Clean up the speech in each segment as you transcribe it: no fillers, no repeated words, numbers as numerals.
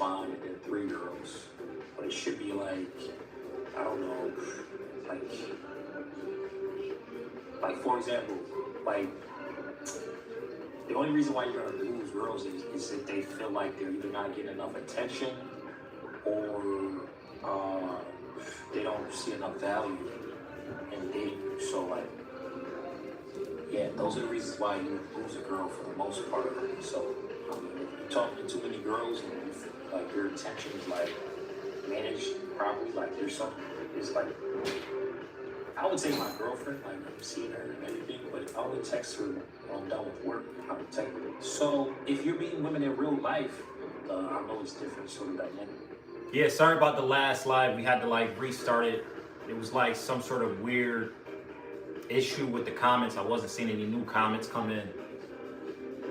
fine if there are 3 girls, but it should be like, I don't know, like for example, like the only reason why you're gonna lose girls is if they feel like they're either not getting enough attention or they don't see enough value in dating you. So like, yeah, those are the reasons why you lose a girl for the most part. So I mean, if you're talking to too many girls and you feel like your attention is like managed properly, like there's something, it's like, I would say my girlfriend, like I'm seeing her and everything, but I only text her when I'm done with work. I would text her. So if you're meeting women in real life, I know it's different sort of dynamic. Yeah, sorry about the last live. We had to like restart it. It was like some sort of weird issue with the comments. I wasn't seeing any new comments come in.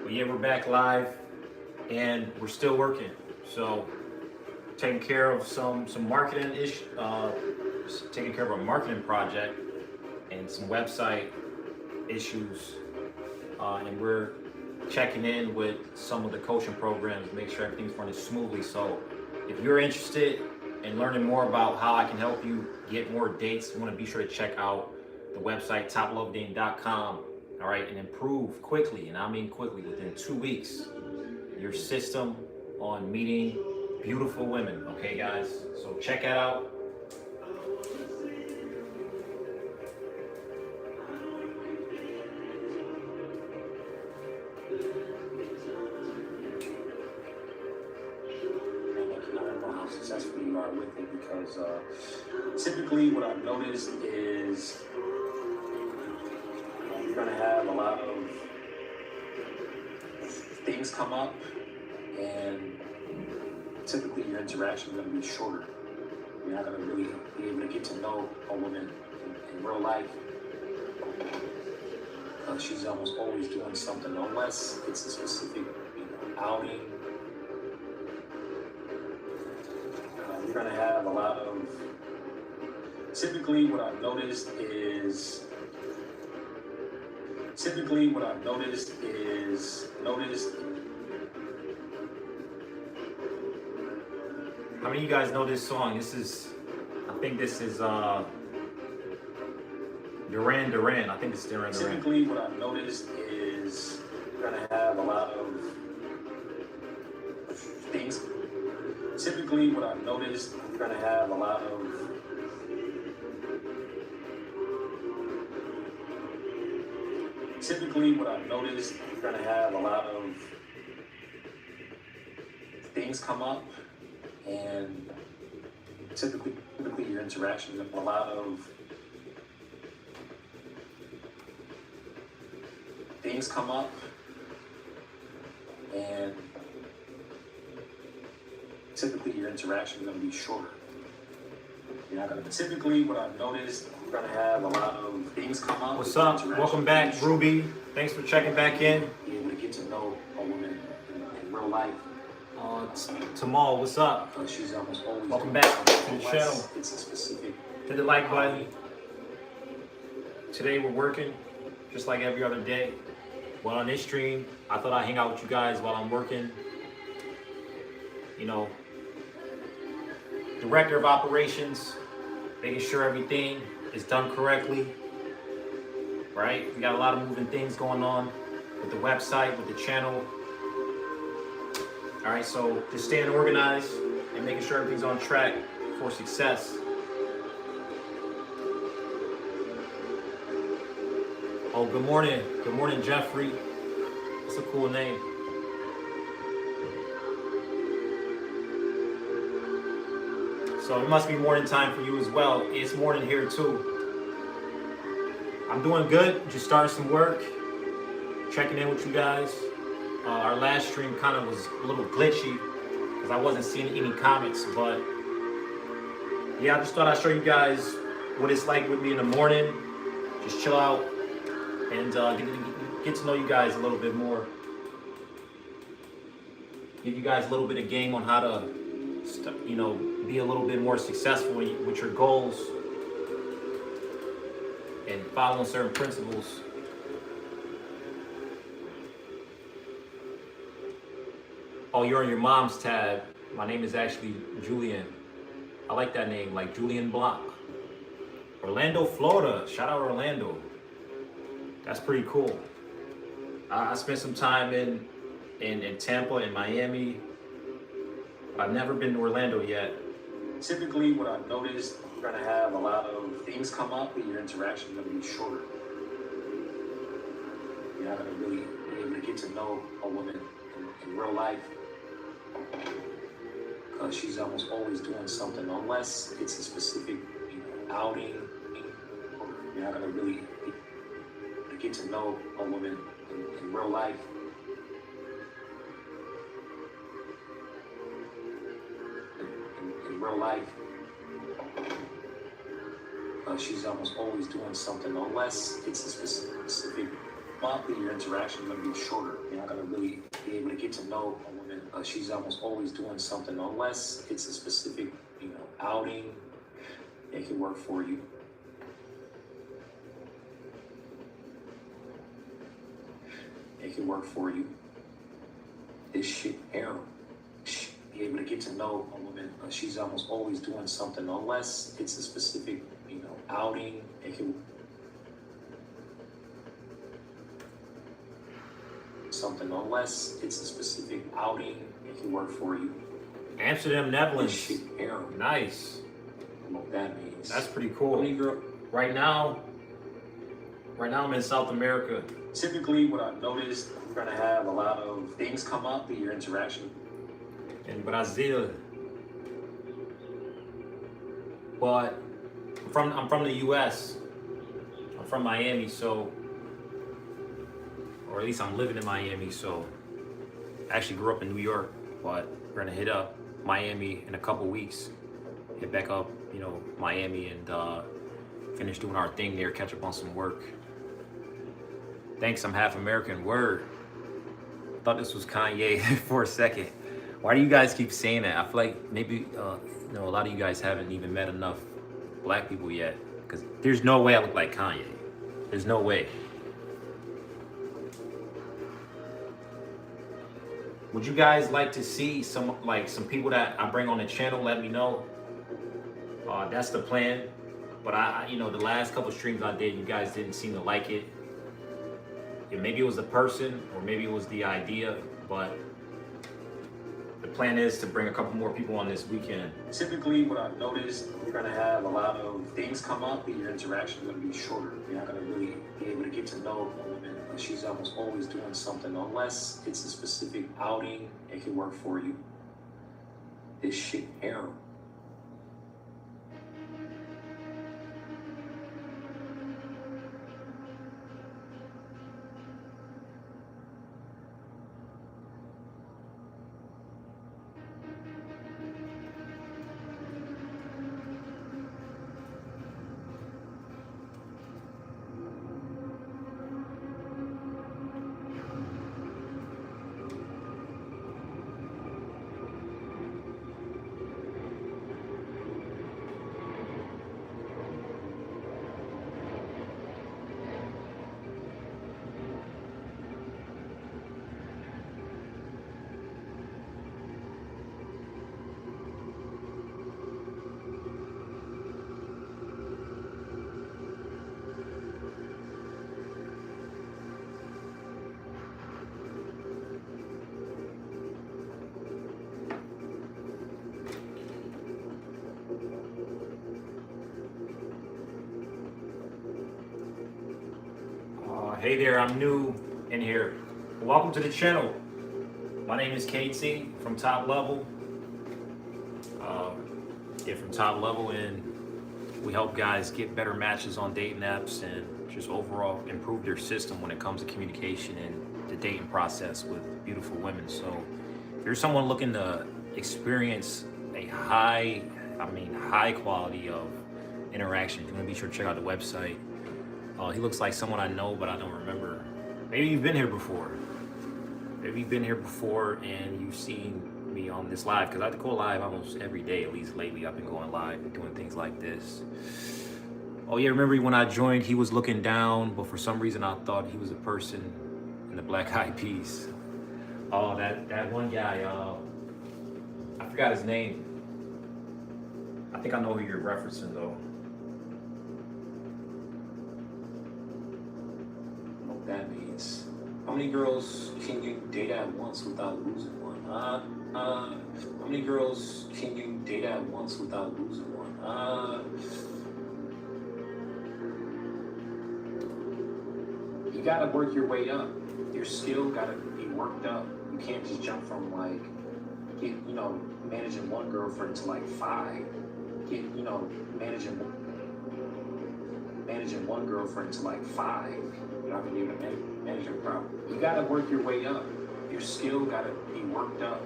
But yeah, we're back live and we're still working. So taking care of some marketing issue, taking care of a marketing project and some website issues. And we're checking in with some of the coaching programs to make sure everything's running smoothly. So if you're interested in learning more about how I can help you get more dates, you want to be sure to check out the website toplovedating.com. All right, and improve quickly, and I mean quickly, within 2 weeks, your system on meeting beautiful women. Okay, guys, so check that out. Successful you are with it, because typically what I've noticed is you're going to have a lot of things come up, and typically your interaction is going to be shorter. You're not going to really be able to get to know a woman in real life. She's almost always doing something, unless it's a specific outing. You're going to have a lot of, typically what I've noticed is, How many of you guys know this song? This is, I think this is Duran Duran. I think it's Duran Duran. Typically what I've noticed is you're going to have a lot of things. Typically what I've noticed, you're going to have a lot of things come up, and typically your interactions, a lot of things come up, and typically your interaction is going to be shorter. You're not going to, typically what I've noticed, you're going to have a lot of things come up. What's up? Welcome back, Ruby. Thanks for checking back in. Be able to get to know a woman in real life. Tamal, what's up? She's almost always. Welcome back to the channel. It's a specific. Hit the like button. Today we're working just like every other day. Well, on this stream, I thought I'd hang out with you guys while I'm working. You know, director of operations, making sure everything is done correctly, right? We got a lot of moving things going on with the website, with the channel. All right, so just staying organized and making sure everything's on track for success. Oh, good morning. Good morning, Jeffrey. That's a cool name. So it must be morning time for you as well. It's morning here too. I'm doing good. Just started some work. Checking in with you guys. Our last stream kind of was a little glitchy because I wasn't seeing any comments. But yeah, I just thought I'd show you guys what it's like with me in the morning. Just chill out and get to know you guys a little bit more. Give you guys a little bit of game on how to, you know, be a little bit more successful with your goals and following certain principles. Oh, you're on your mom's tab. My name is actually Julian. I like that name, like Julian Block. Orlando, Florida. Shout out Orlando. That's pretty cool. I spent some time in Tampa and Miami. I've never been to Orlando yet. Typically, what I've noticed, you're gonna have a lot of things come up, but your interaction is gonna be shorter. You're not gonna really be able to get to know a woman in real life, because she's almost always doing something, unless it's a specific, outing. You're not gonna really be able to get to know a woman in real life. In real life, she's almost always doing something, unless it's a specific monthly. Your interaction is going to be shorter. You're not going to really be able to get to know a woman. She's almost always doing something, unless it's a specific, outing. It can work for you. It can work for you. This shit, harem. Be able to get to know a woman. She's almost always doing something, unless it's a specific, outing. It can something, unless it's a specific outing. It can work for you. Amsterdam, Netherlands. This shit, harem. Nice. I don't know what that means. That's pretty cool. Right now I'm in South America. Typically, what I've noticed, you're gonna have a lot of things come up in your interaction. In Brazil. But I'm from the US. I'm from Miami, so, or at least I'm living in Miami, so I actually grew up in New York, but we're gonna hit up Miami in a couple weeks. Hit back up, Miami, and finish doing our thing there, catch up on some work. Thanks, I'm half American. Word. Thought this was Kanye for a second. Why do you guys keep saying that? I feel like maybe a lot of you guys haven't even met enough black people yet, because there's no way I look like Kanye. There's no way. Would you guys like to see some people that I bring on the channel? Let me know. That's the plan. But I the last couple streams I did, you guys didn't seem to like it. Yeah, maybe it was the person, or maybe it was the idea, but the plan is to bring a couple more people on this weekend. Typically, what I've noticed, you're going to have a lot of things come up, and your interaction is going to be shorter. You're not going to really be able to get to know a woman. She's almost always doing something, unless it's a specific outing. It can work for you. This shit, harem. Hey there, I'm new in here. Welcome to the channel. My name is KT from Top Level. From Top Level, and we help guys get better matches on dating apps and just overall improve their system when it comes to communication and the dating process with beautiful women. So if you're someone looking to experience a high quality of interaction, you're gonna be sure to check out the website. He looks like someone I know, but I don't remember. Maybe you've been here before. Maybe you've been here before and you've seen me on this live, because I have to go live almost every day, at least lately. I've been going live and doing things like this. Oh yeah, remember when I joined, he was looking down, but for some reason I thought he was a person in the Black Eyed Peas. Oh, that one guy, I forgot his name. I think I know who you're referencing though. What that means. How many girls can you date at once without losing one? How many girls can you date at once without losing one? You gotta work your way up. Your skill gotta be worked up. You can't just jump from like, managing one girlfriend to like 5. Managing one girlfriend to like 5. You're not gonna be able to manage your problem. You gotta work your way up. Your skill gotta be worked up.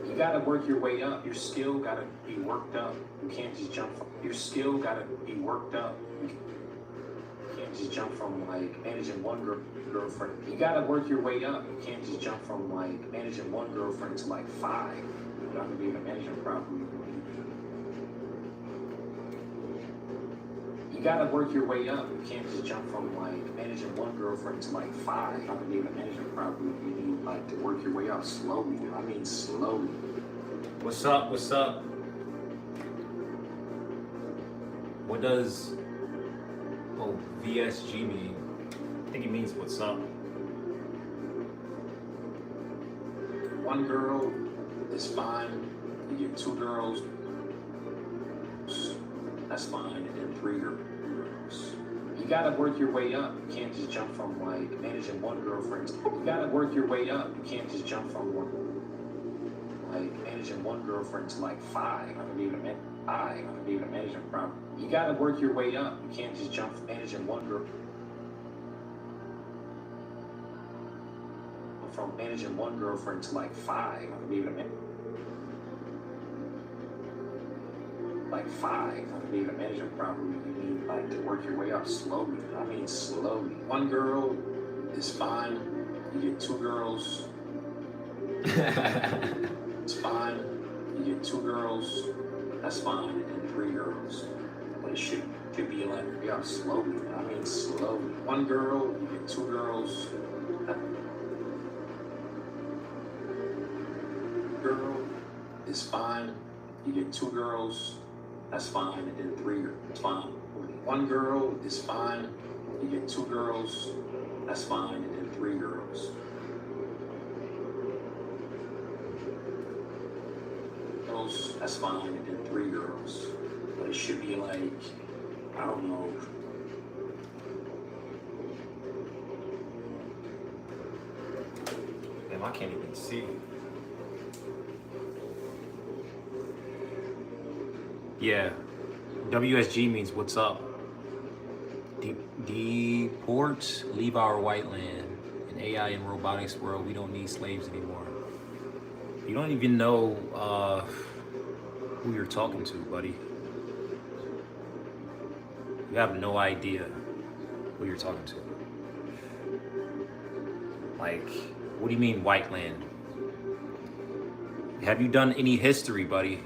You gotta work your way up. Your skill gotta be worked up. You can't just jump from. Your skill gotta be worked up. You can't just jump from like managing one girlfriend. You gotta work your way up. You can't just jump from like managing one girlfriend to like 5. You're not gonna be able to manage them properly. You gotta work your way up. You can't just jump from like managing one girlfriend to like 5. You're not gonna be able to manage them properly. You need like to work your way up slowly. I mean slowly. What's up? What's up? What does VSG mean? I think it means what's up. One girl is fine. You get 2 girls, that's fine. And then 3 girls. You gotta work your way up. You can't just jump from like managing one girlfriend. You gotta work your way up. You can't just jump from managing one girlfriend to like 5. I'm gonna be able to manage them properly. You gotta work your way up. You can't just jump from managing one girl. From managing one girlfriend to like 5. I'm gonna be able to like 5. I'm gonna be able to manage them properly. You need like to work your way up slowly. I mean slowly. One girl is fine. You get 2 girls. It's fine. You get 2 girls, that's fine, and then 3 girls. But it should be like slowly. I mean slowly. One girl, you get 2 girls. Girl is fine. You get 2 girls, that's fine, and then 3 girls. It's fine. One girl is fine. You get 2 girls, that's fine, and then 3 girls. That's fine, and then 3 girls. But it should be like, I don't know. Damn, I can't even see. Yeah, WSG means what's up. Deport, leave our white land. In AI and robotics world, we don't need slaves anymore. You don't even know who you're talking to, buddy. You have no idea who you're talking to. Like, what do you mean white land? Have you done any history, buddy?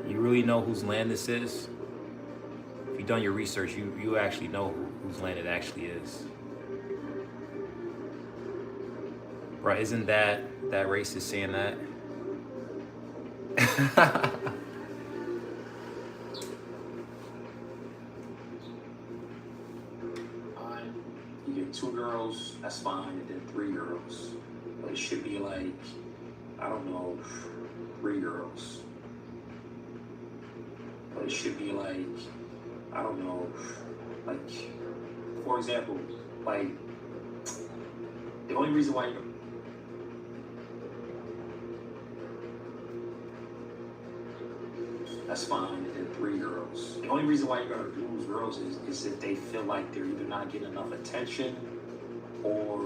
You really know whose land this is? If you've done your research, you actually know whose land it actually is. Bruh, isn't that racist saying that? Fine. You get 2 girls, that's fine, and then 3 girls. But it should be like, I don't know, 3 girls. But it should be like, I don't know, like, for example, like, the only reason why you that's fine, and then 3 girls. The only reason why you're gonna lose girls is if they feel like they're either not getting enough attention or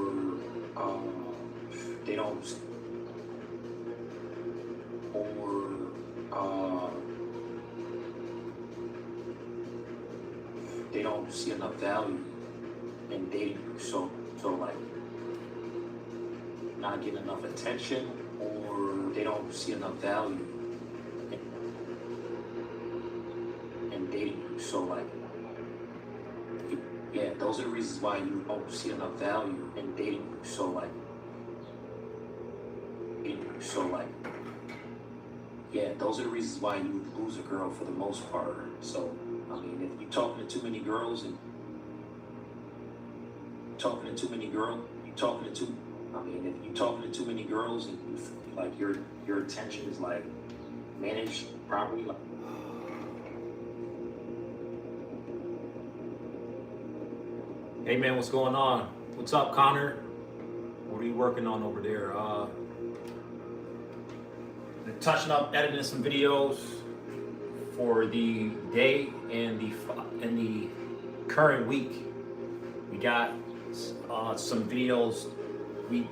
they don't see enough value in dating you. So like not getting enough attention or they don't see enough value in dating you. So like, yeah, those are the reasons why you don't see enough value in dating you. So like, So like, yeah, those are the reasons why you lose a girl for the most part. So I mean, if you're talking to too many girls and talking to too many girls, you talking to too. I mean, if you're talking to too many girls and you feel like your attention is like managed properly, like. Hey man, what's going on? What's up, Connor? What are you working on over there? Touching up, editing some videos for the day and the current week. We got some videos we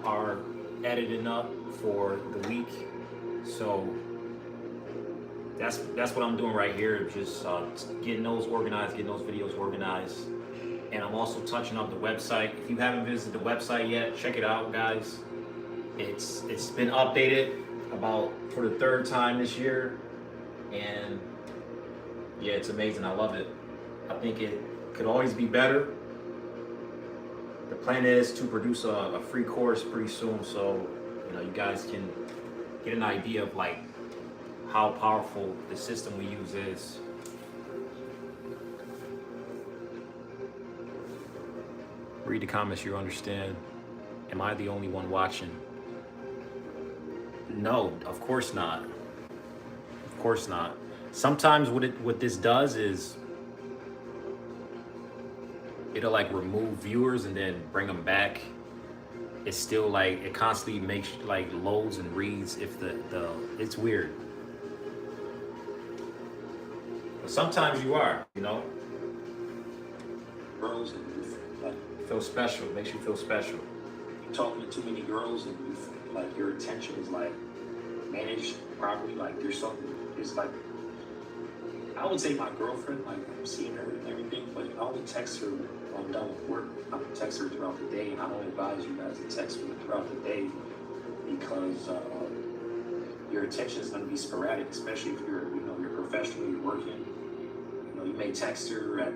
are editing up for the week, so that's what I'm doing right here. Just getting those organized, getting those videos organized. And I'm also touching up the website. If you haven't visited the website yet, check it out, guys. It's been updated about for the third time this year, and yeah, it's amazing. I love it. I think it could always be better. The plan is to produce a free course pretty soon, so you guys can get an idea of like how powerful the system we use is. Read the comments, you understand. Am I the only one watching? No, of course not. Of course not. Sometimes what this does is it'll like remove viewers and then bring them back. It's still like it constantly makes like loads and reads if the it's weird. But sometimes you are, Girls and like. Feel special. It makes you feel special. You're talking to too many girls and you feel like your attention is like managed properly. Like there's something. It's like I would say my girlfriend. Like I'm seeing her and everything, but I only text her when I'm done with work. I don't text her throughout the day, and I don't advise you guys to text me throughout the day because your attention is going to be sporadic, especially if you're professional, you're working. You may text her at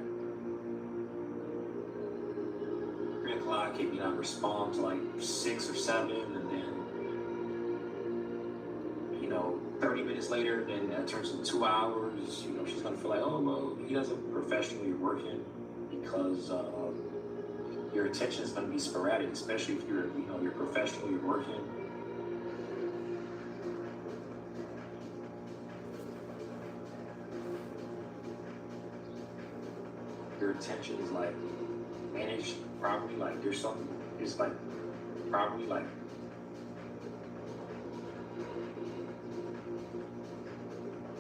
3 o'clock, maybe not respond to like 6 or 7, and then 30 minutes later, then that turns into 2 hours. She's gonna feel like, oh well, he doesn't professionally working because your attention is gonna be sporadic, especially if you're professionally working. Your attention is like managed properly, like there's something, it's like properly, like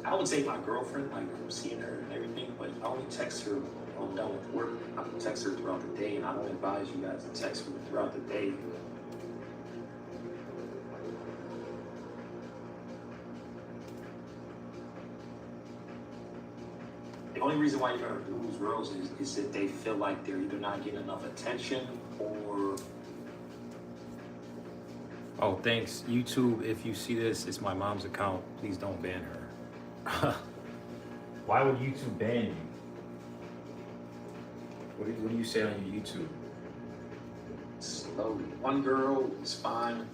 I would say my girlfriend, like I'm seeing her and everything, but I only text her when I'm done with work. I don't text her throughout the day, and I don't advise you guys to text me throughout the day. The only reason why you're gonna lose girls is that they feel like they're either not getting enough attention or. Oh, thanks. YouTube, if you see this, it's my mom's account. Please don't ban her. Why would YouTube ban you? What do you say on your YouTube? Slowly. One girl is fine.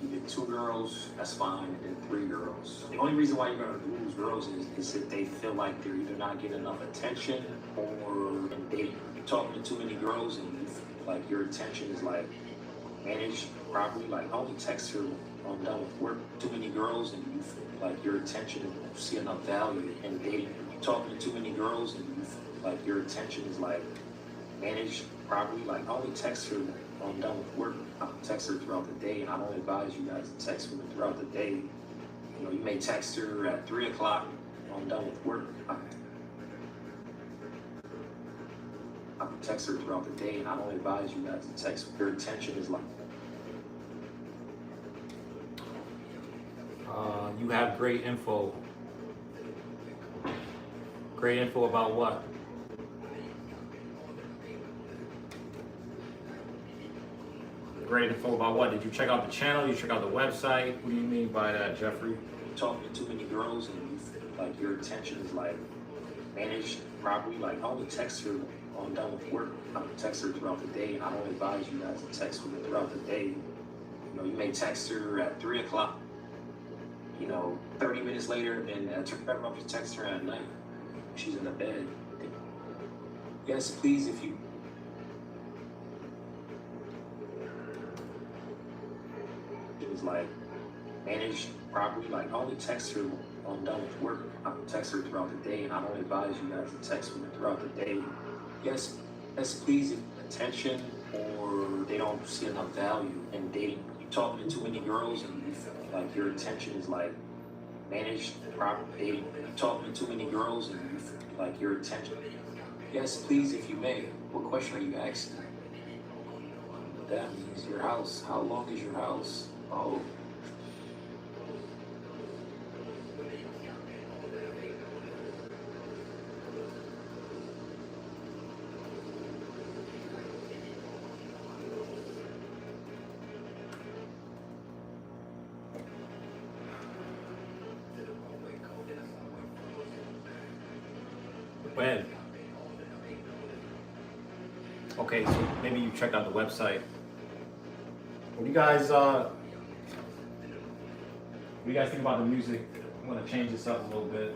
You get 2 girls, that's fine, and then 3 girls. The only reason why you're gonna lose girls is that they feel like they're either not getting enough attention or dating. You're talking to too many girls and you feel like your attention is like managed properly. Like I only text her when I'm done with work. Too many girls and you feel like your attention, you see enough value in dating. You're talking to too many girls and you feel like your attention is like managed properly. Like I only text her when I'm done with work. I don't text her throughout the day, and I don't advise you guys to text me throughout the day. You may text her at 3 o'clock when I'm done with work. I don't text her throughout the day, and I don't advise you guys to text me. Your attention is like. You have great info. Great info about what? Great info about what? Did you check out the channel? Did you check out the website? What do you mean by that, Jeffrey? Talking to too many girls and you feel like your attention is like managed properly. Like I only text her when I'm done with work. I don't text her throughout the day, and I don't advise you guys to text me throughout the day. you may text her at 3 o'clock. 30 minutes later, and turn up to text her at night. She's in the bed. Yes, please, if you. It was like managed properly. Like, I only text her when I'm done with work. I can text her throughout the day, and I don't advise you guys to text me throughout the day. Yes, please, attention, or they don't see enough value in dating. You talking to too many girls, and you feel like your attention is like managed proper dating. You talking to too many girls, and you feel like your attention. Yes, please, if you may. What question are you asking? That means your house. How long is your house? Oh. When? Okay, so maybe you checked out the website. What do you guys think about the music? I'm gonna change this up a little bit.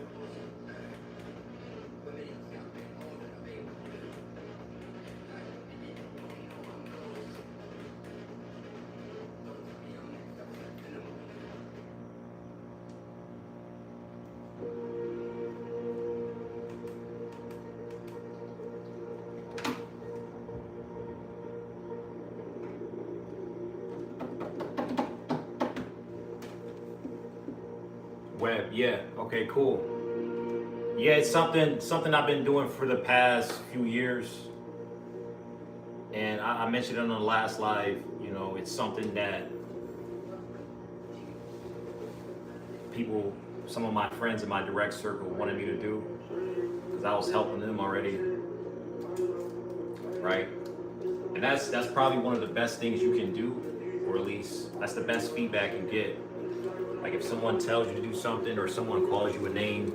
Web, yeah. Okay, cool. Yeah, it's something I've been doing for the past few years. And I mentioned it on the last live, it's something that some of my friends in my direct circle wanted me to do because I was helping them already, right? And that's probably one of the best things you can do, or at least that's the best feedback you get. Like if someone tells you to do something or someone calls you a name,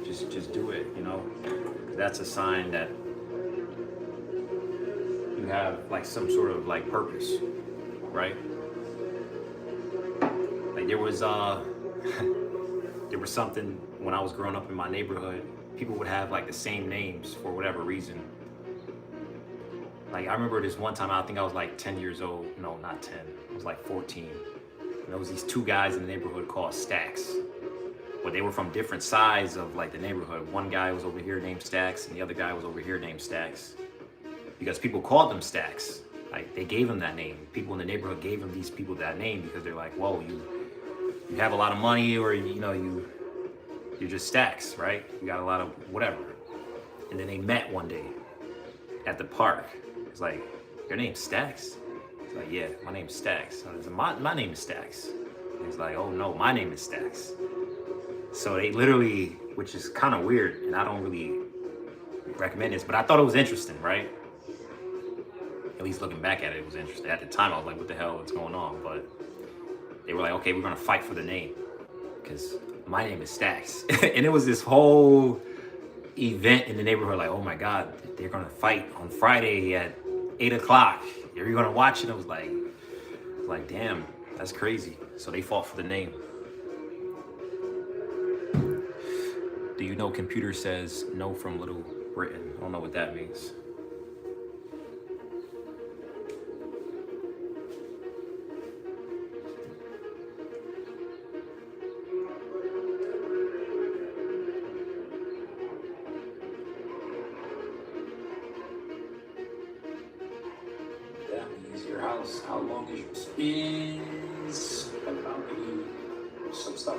just do it, That's a sign that you have like some sort of like purpose, right? Like there was something when I was growing up in my neighborhood, people would have like the same names for whatever reason. Like I remember this one time, I think I was like 10 years old. No, not 10. I was like 14. And there was these two guys in the neighborhood called Stacks. But they were from different sides of like the neighborhood. One guy was over here named Stacks, and the other guy was over here named Stacks. Because people called them Stacks. Like they gave them that name. People in the neighborhood gave them these people that name because they're like, whoa, you have a lot of money, or you're just Stacks, right? You got a lot of whatever. And then they met one day at the park. It's like, your name's Stacks? He's like, yeah, my name's Stacks. I said, my name is Stacks. And he's like, oh no, my name is Stacks. So they literally, which is kind of weird, and I don't really recommend this, but I thought it was interesting, right? At least looking back at it, it was interesting. At the time, I was like, what the hell is going on? But they were like, okay, we're gonna fight for the name, because my name is Stacks. And it was this whole event in the neighborhood, like, oh my God, they're gonna fight on Friday at 8 o'clock. Are you gonna watch it? I was like, damn, that's crazy. So they fought for the name. Do you know computer says no from Little Britain? I don't know what that means. That means your house. How long is your spins? A balcony, some stuff.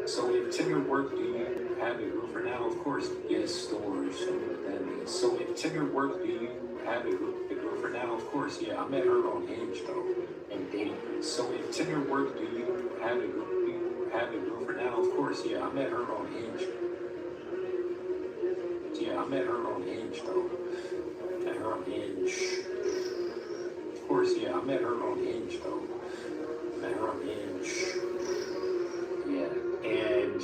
So if Tinder worked, do you have a girlfriend now? Of course, yes, storage. So what that means. So if Tinder worked, do you have a girlfriend now? Of course, yeah. I met her on Hinge though, and dating. So if Tinder worked, do you have a girlfriend now? Of course, yeah. I met her on Hinge. Yeah, I met her on Hinge though. Met her on Hinge. Of course, yeah. I met her on Hinge though. Met her on Hinge. Yeah, and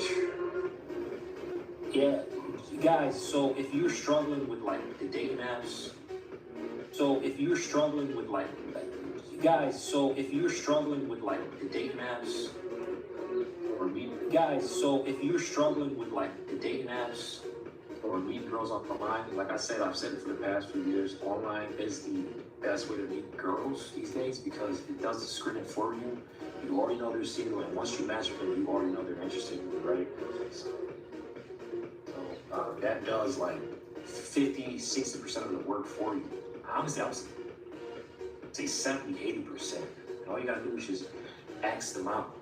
yeah, you guys, so if you're struggling with like the dating apps, so if you're struggling with like Guys, so if you're struggling with like the dating apps, or if you're struggling with like the dating apps or meeting girls online, like I said, I've said it for the past few years, online is the best way to meet girls these days because it does the screening for you. You already know they're single, and once you match with them, you already know they're interested in you, right? So that does like 50-60% of the work for you. Honestly, I would say 70-80%. And all you gotta do is just ask them out.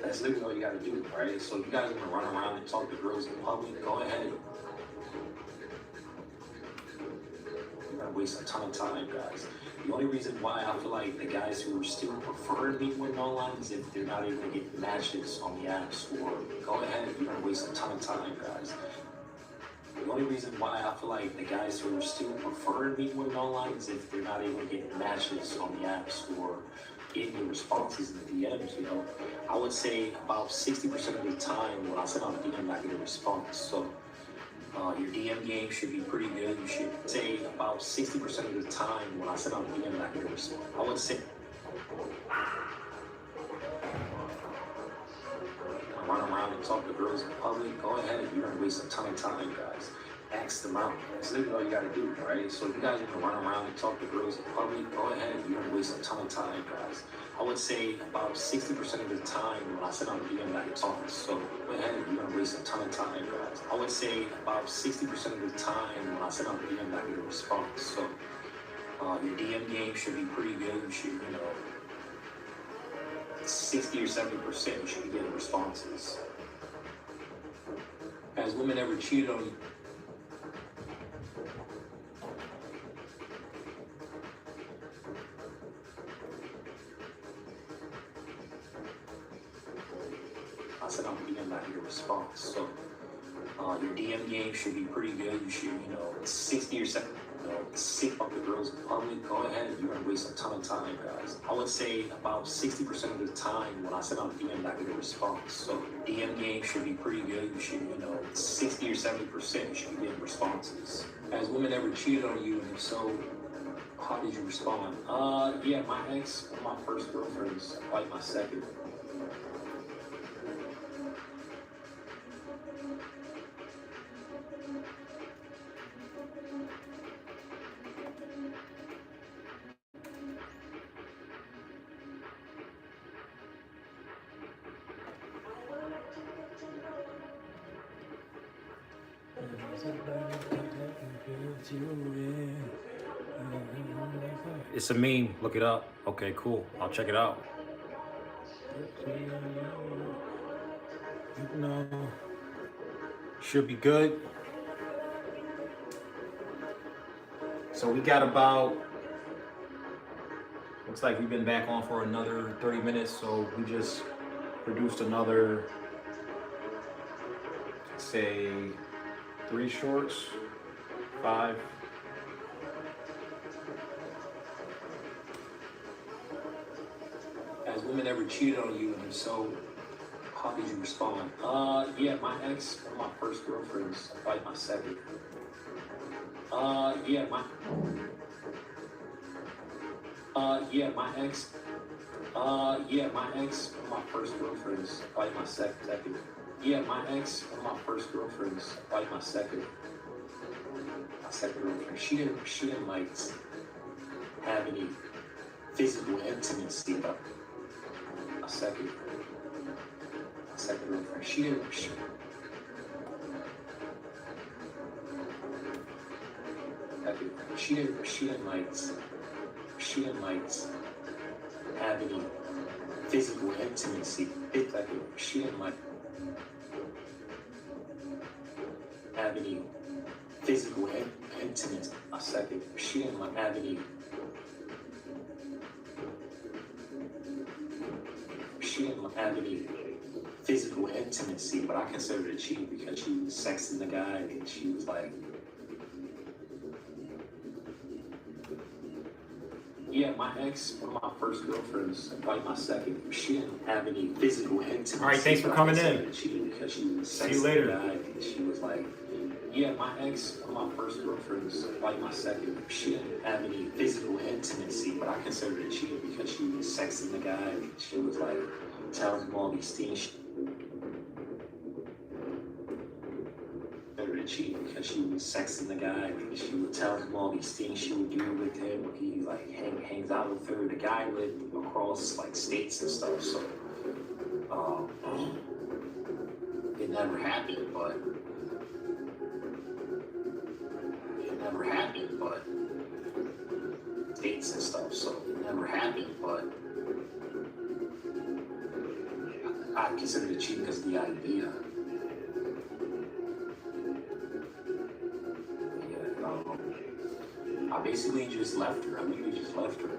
That's literally all you gotta do, right? So if you guys wanna run around and talk to girls in public, go ahead. You're gonna waste a ton of time, guys. The only reason why I feel like the guys who still prefer meeting women online is if they're not able to get matches on the apps. Or go ahead, you're gonna waste a ton of time, guys. The only reason why I feel like the guys who are still prefer meeting women online is if they're not able to get matches on the apps or getting the responses in the DMs, you know. I would say about 60% of the time when I send out a DM, I get a response. So your DM game should be pretty good. You should say about 60% of the time when I send out a DM, I get a response. I would say run around and talk to girls in public, go ahead, you're gonna waste a ton of time, guys. Ask them out. That's literally all you gotta do, right? So if you guys are gonna run around and talk to girls in public, go ahead, you're gonna waste a ton of time, guys. I would say about 60% of the time when I send out a DM, I get response. So go ahead, you're gonna waste a ton of time, guys. I would say about 60% of the time when I send out a DM, I get a response. So your DM game should be pretty good. You should, 60 or 70% you should be getting responses. Has women ever cheated on you? I said I'm beginning not get a response. So your DM game should be pretty good. You should, 60 or 70. Sick up the girls in public, go ahead, you're gonna waste a ton of time, guys. I would say about 60% of the time when I send out a DM, I get a response. So DM game should be pretty good. You should, 60 or 70% you should be getting responses. Has women ever cheated on you, and if so, how did you respond? Yeah, my ex, one of my first girlfriends, like my second. It's a meme. Look it up. Okay, cool. I'll check it out. No. Should be good. So we got about, looks like we've been back on for another 30 minutes. So we just produced another, say, 3 shorts, 5. Has women ever cheated on you, and if so, how did you respond? Yeah, my ex, one of my first girlfriends, like my second. Yeah, my ex, one of my first girlfriends, like my second. Yeah, my ex, one of my first girlfriends, like my second girlfriend. She didn't like have any physical intimacy, but my second girlfriend. She didn't like have any physical intimacy. She didn't like have any physical intimacy. My second. She didn't like have any. She didn't have any physical intimacy, but I considered it cheating because she was sexting the guy and she was like, yeah, my ex, one of my first girlfriends, like my second, she didn't have any physical intimacy. All right, thanks for coming in. Cheating because she was See you sexting later. the guy and she was like, Yeah, my ex, one of my first girlfriends, like my second, she didn't have any physical intimacy, but I considered it cheating because she was sexing the guy. She was like telling him all these things. She considered it cheating because she was sexing the guy. She would tell him all these things she would do with him when he like hangs out with her. The guy lived across like states and stuff, so it never happened, but. Never happened, but dates and stuff, so it never happened, but I considered it cheating because of the idea. Yeah, I basically just left her. I literally just left her.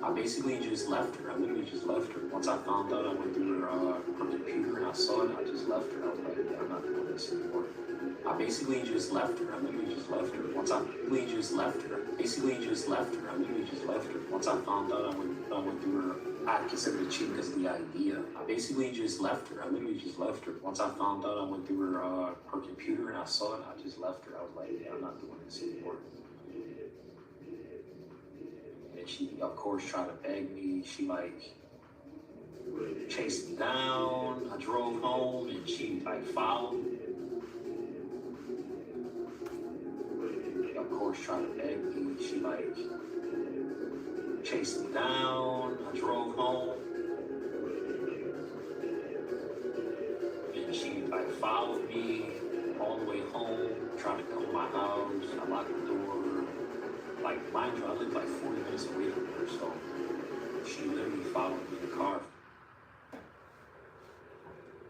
I basically just left her. I literally just left her. Once I found out, I went through her computer and I saw it, I just left her. I was like, yeah, I'm not doing this anymore. I basically just left her. I literally just left her. Once I literally just left her. Basically just left her. I literally just left her. Once I found out, I went through her. I considered it cheating because of the idea. I basically just left her. I literally just left her. Once I found out, I went through her computer and I saw it, I just left her. I was like, yeah, I'm not doing this anymore. And she, of course, tried to beg me. She like chased me down. I drove home and she like followed me. Of course, trying to beg me. She like chased me down. I drove home, and she like followed me all the way home, trying to come to my house. I locked the door. Like, mind you, I live like 40 minutes away from her, so she literally followed me in the car.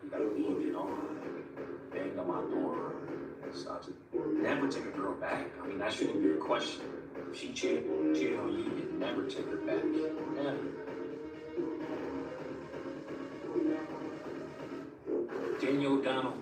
You gotta leave, you know, banged on my door. So I just never take a girl back. I mean, that shouldn't be a question. If she cheated on you, you never take her back. Never. Daniel O'Donnell.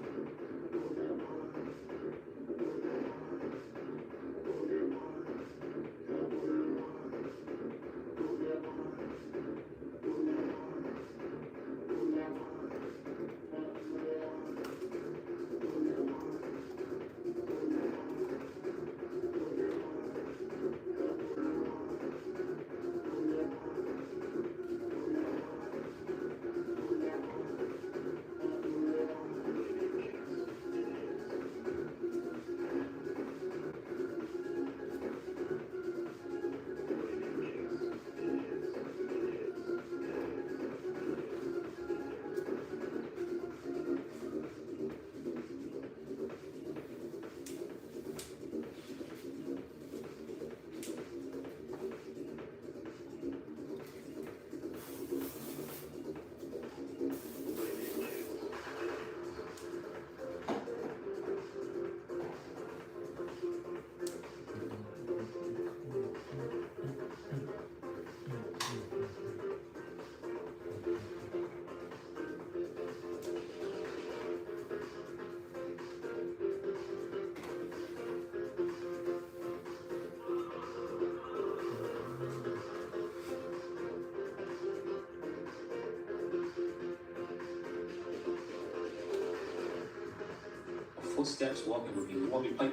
Footsteps walking with me. You want me to play?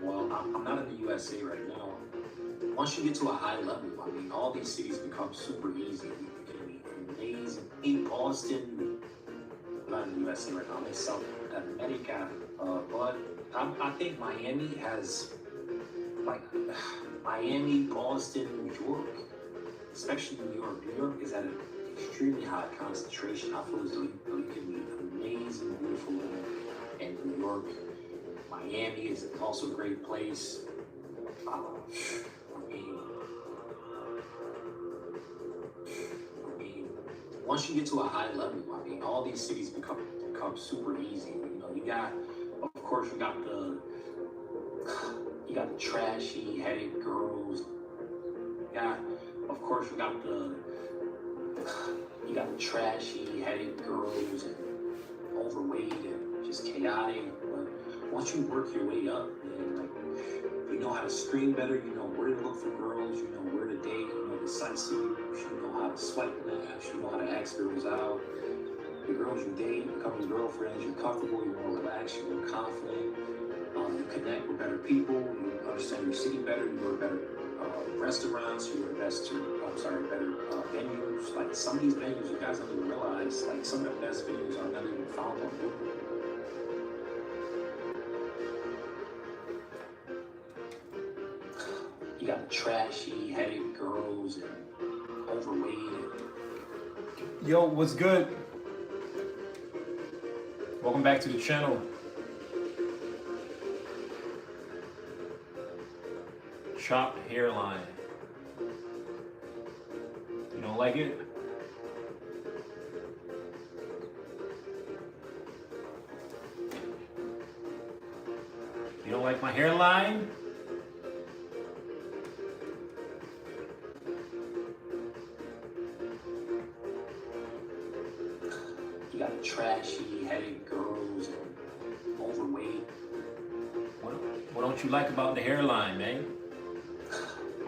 Well, I'm not in the USA right now. Once you get to a high level, I mean, all these cities become super easy. You can be amazing. In Boston, I'm not in the USA right now. I'm in South America. But I think Miami has, like, Miami, Boston, New York, especially New York. New York is at an extremely high concentration. I feel as though you can meet amazing, beautiful women in New York. Miami is also a great place. I mean, once you get to a high level, I mean, all these cities become super easy. You know, you got the trashy headed girls. You got the trashy headed girls and overweight and just chaotic. But once you work your way up, man, like, you know how to screen better, you know where to look for girls, you know where to date, you know the sightseeing, you know how to swipe left, you know how to ask girls out. The girls you date become your girlfriends, you're comfortable, you're more relaxed, you're more confident. You connect with better people. You understand your city better. You go to better restaurants. You go to better venues. Like some of these venues, you guys don't even realize. Like some of the best venues are not even found on Google. You got trashy, headed girls and overweight. Yo, what's good? Welcome back to the channel. Chopped hairline. You don't like it? You don't like my hairline? You got trashy, headed girls and overweight. What don't you like about the hairline, man?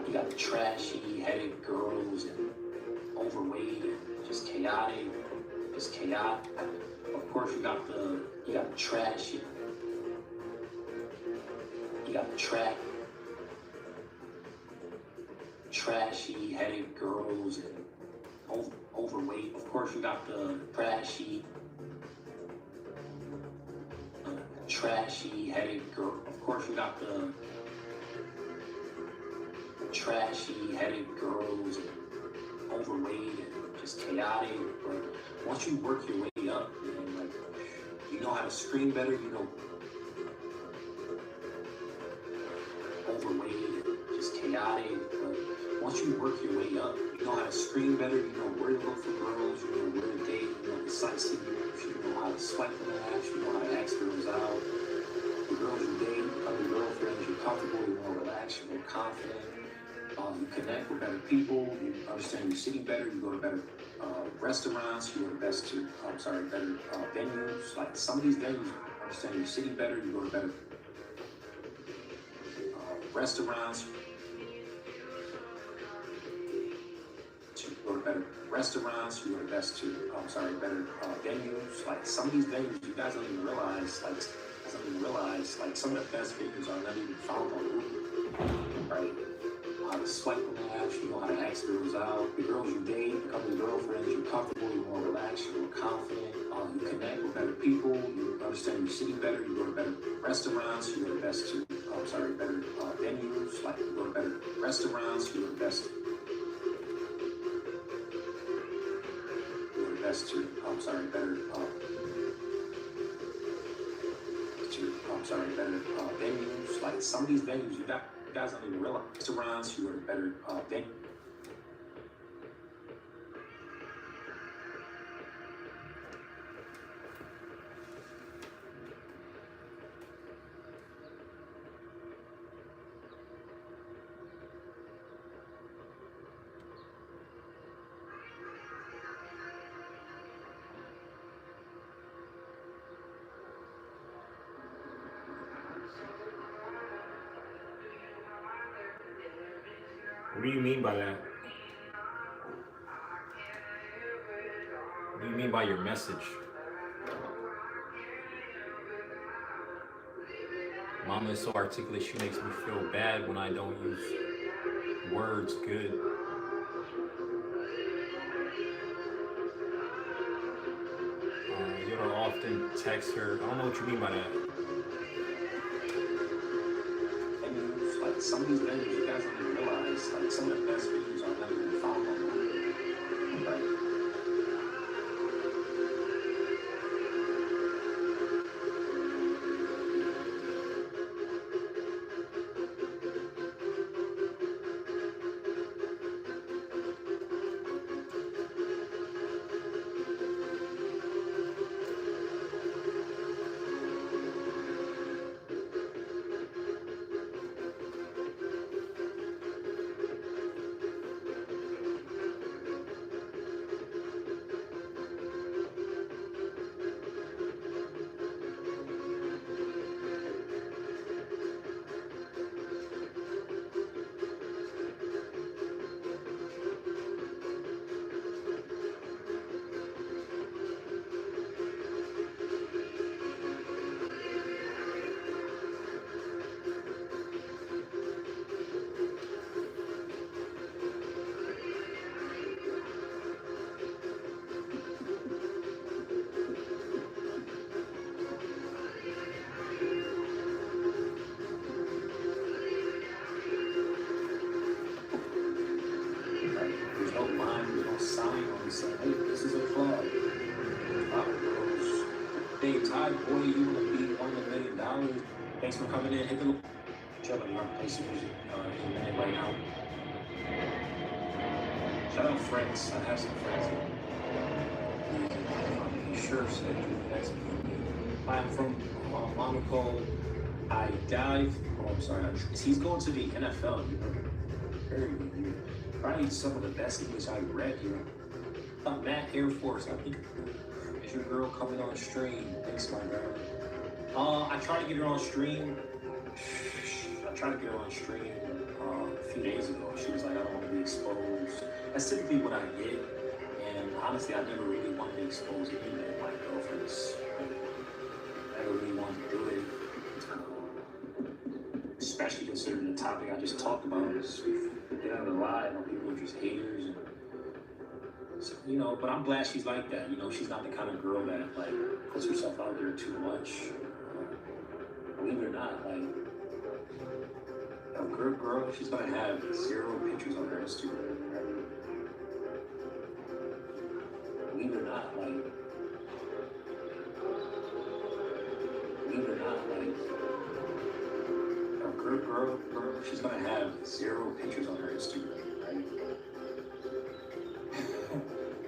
You got trashy, headed girls and overweight and just chaotic. Of course, you got trashy. You got trashy, headed girls and overweight. Of course, you got the trashy, headed girl. Of course, you got the trashy, headed girls and overweight and just chaotic. But once you work your way up, man, like you know how to scream better. You know, overweight and just chaotic. But once you work your way up, you know how to scream better. You know where to look for girls. You know where to date. You know the sites to use. You know how to swipe them ass. You know how to ask girls out. The girls you date become your girlfriends. You're comfortable. You're more relaxed. You're more confident. You connect with better people. You understand your city better. You go to better restaurants. You go to better venues. Like some of these venues, you understand your city better. You go to better restaurants. You go to better restaurants. You go to better venues. Like some of these venues, you guys don't even realize. Like some of the best venues are not even found on Google. Right? How to swipe on the apps, you know how to ask girls out. The girls you date become your girlfriends. You're comfortable, you're more relaxed, you're more confident. You connect with better people. You understand your city better. You go to better restaurants. You go to better venues. Like you go to better restaurants. You go to better venues. Like some of these venues, you guys don't even realize. Restaurants, you go to better venues. What do you mean by that? What do you mean by your message? Mama is so articulate, she makes me feel bad when I don't use words good. You don't often text her. I don't know what you mean by that. Like some of these venues, you guys don't even realize. Like some of the best venues are not even found on Google. Right? He said, hey, this is a club. Hey, Ty, boy, you want to be $1 million? Thanks for coming in. Hit the chilling. I'm gonna play some music in a minute right now. Shout out friends. I have some friends. Sure said that's I'm from Monaco. I dive. Oh, I'm sorry. He's going to the NFL. You know, very weird. Probably some of the best English I read here. Matt Air Force. I think is your girl coming on stream? Thanks, my girl. I tried to get her on stream. I tried to get her on stream a few days ago. She was like, I don't want to be exposed. That's typically what I get. And honestly, I never really wanted to expose any of my girlfriends. I never really wanted to do it. Especially considering the topic I just talked about is get out of the lie. I know people are just haters. And so, you know, but I'm glad she's like that. You know, she's not the kind of girl that like puts herself out there too much. Believe it or not, like a good girl, she's gonna have 0 pictures on her Instagram. Right? Believe it or not, like a good girl, she's gonna have 0 pictures on her Instagram, right?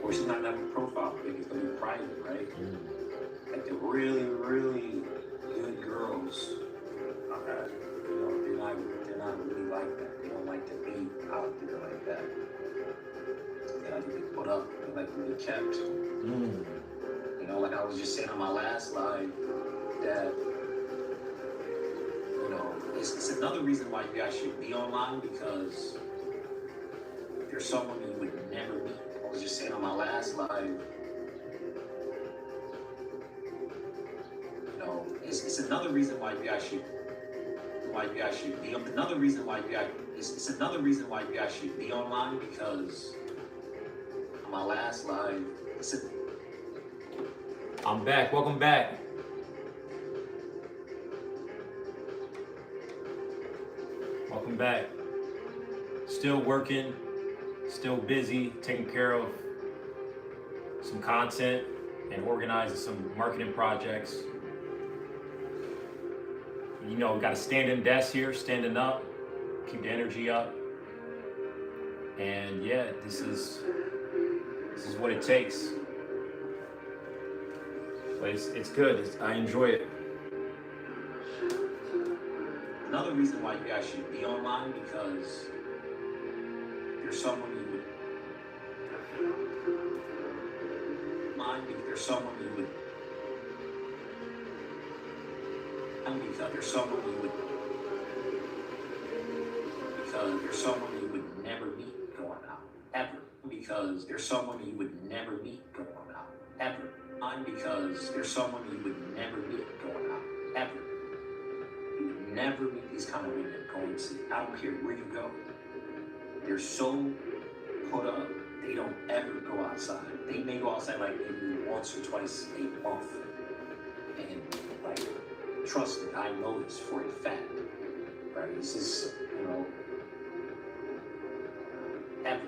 Or she's not gonna have a profile pic, it's gonna be private, right? Like the really, really good girls, you know, they're not really like that. They don't like to be out there like that. They like to be put up, they like to be kept. You know, like I was just saying on my last live, that you know, it's another reason why you guys should be online, because there's someone you would never meet. I was just saying on my last live, you know, it's another reason why you guys should be another reason why you guys it's another reason why you guys should be online, because on my last live, I'm back. Welcome back. Welcome back. Still working, still busy, taking care of some content and organizing some marketing projects. You know, we got a standing desk here, standing up, keep the energy up. And yeah, this is what it takes. But it's good. I enjoy it. Another reason why you guys should be online, because there's someone you would mind, there's someone you would there's someone you would because there's someone you would never meet going out ever, because there's someone you would never meet going out ever, because there's someone you would never meet going out ever. You would never meet these kind of women going to, I don't care where you go. They're so put up, they don't ever go outside. They may go outside like maybe once or twice a month. And like, trust me, I know this for a fact. Right? This is, you know, ever.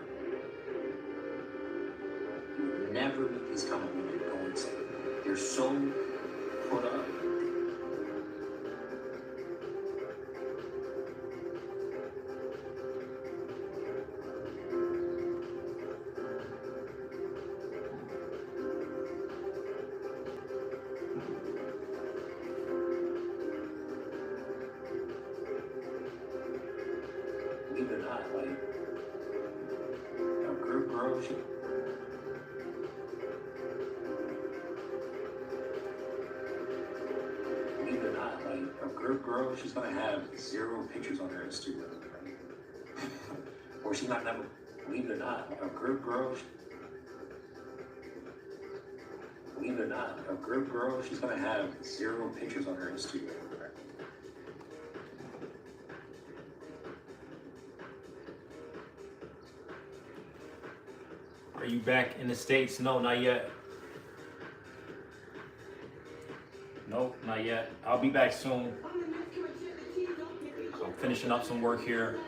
You would never meet these kind of women going to. They're so put up. Believe it or not, like, a good girl, believe it or not, like, a good girl, she's gonna have 0 pictures on her Instagram, right? Or she's not gonna, believe it or not, a good girl, believe it or not, a good girl, she's gonna have 0 pictures on her Instagram, right? Are you back in the States? No, not yet. Nope, not yet. I'll be back soon. I'm finishing up some work here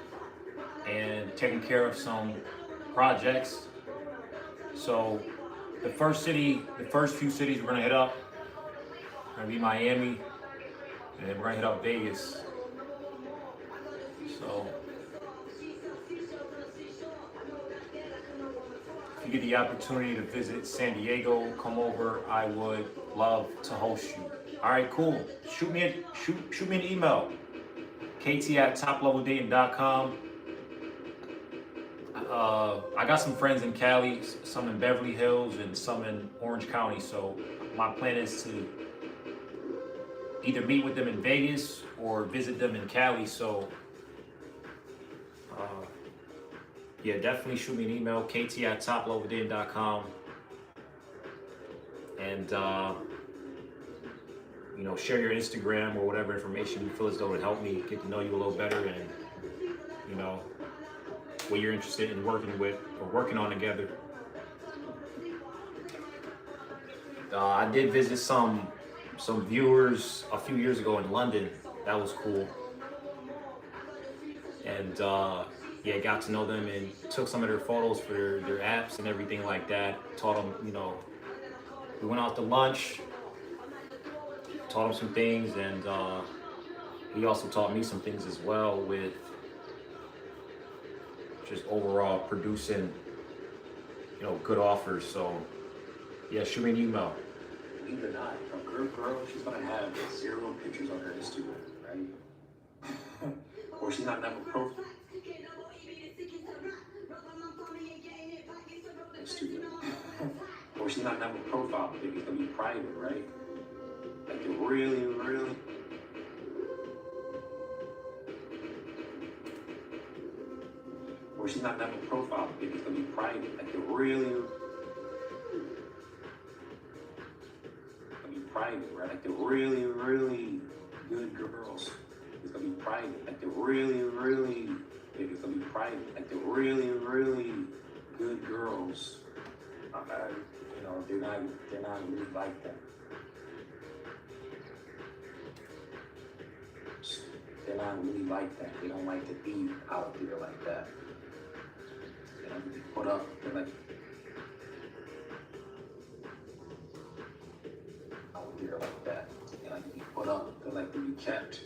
and taking care of some projects. So the first few cities we're gonna hit up gonna be Miami, and then we're gonna hit up Vegas. So if you get the opportunity to visit San Diego, come over. I would love to host you. All right, cool. Shoot me an email. KT@topleveldating.com. I got some friends in Cali, some in Beverly Hills, and some in Orange County. So my plan is to either meet with them in Vegas or visit them in Cali. So yeah, definitely shoot me an email, KT@topleveldating.com. And share your Instagram or whatever information you feel as though would help me get to know you a little better, and what you're interested in working with or working on together. I did visit some viewers a few years ago in London. That was cool. And yeah, got to know them and took some of their photos for their apps and everything like that. Taught them, we went out to lunch, taught him some things, and he also taught me some things as well with just overall producing, good offers. So yeah, shoot me an email. Believe it or not, a good girl, she's gonna have 0 pictures on her Instagram, right? Or she's not never profile. Or she's not never profile, but it's gonna be private, right? Like it really. Or she's not never profile, but it's gonna be private. Like it really. Private, right? Like the really good girls, it's gonna be private. Like the really it's gonna be private. Like the really good girls, they're not really like that. They're not really like that. They don't like to be out there like that. They don't get to put up. They're like. Like that, they like to be put up, they like to be kept.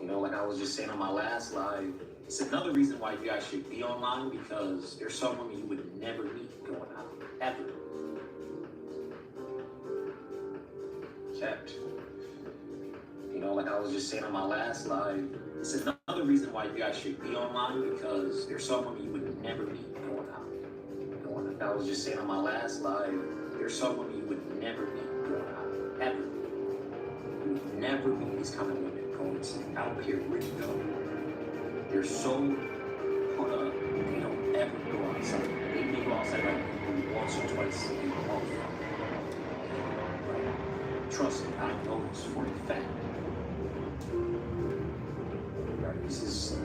Like I was just saying on my last live, it's another reason why you guys should be online, because there's some women you would never meet going out, ever. Kept. Like I was just saying on my last live, it's another reason why you guys should be online, because there's some women you would never meet going out. Like I was just saying on my last live, there's some women you would never meet. Ever. You would never meet these kind of women going to out here where you go. They're so put up, they don't ever go outside. They may go outside like once or twice a month. Trust me, I know this for a fact. Right, this is,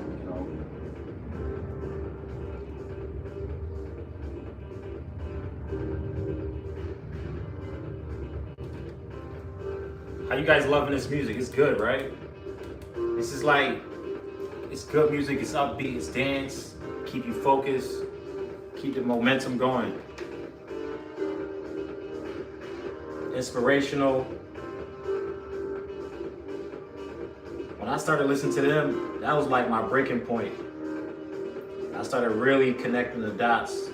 How you guys loving this music? It's good, right? This is like, it's good music, it's upbeat, it's dance, keep you focused, keep the momentum going. Inspirational. When I started listening to them, that was like my breaking point. I started really connecting the dots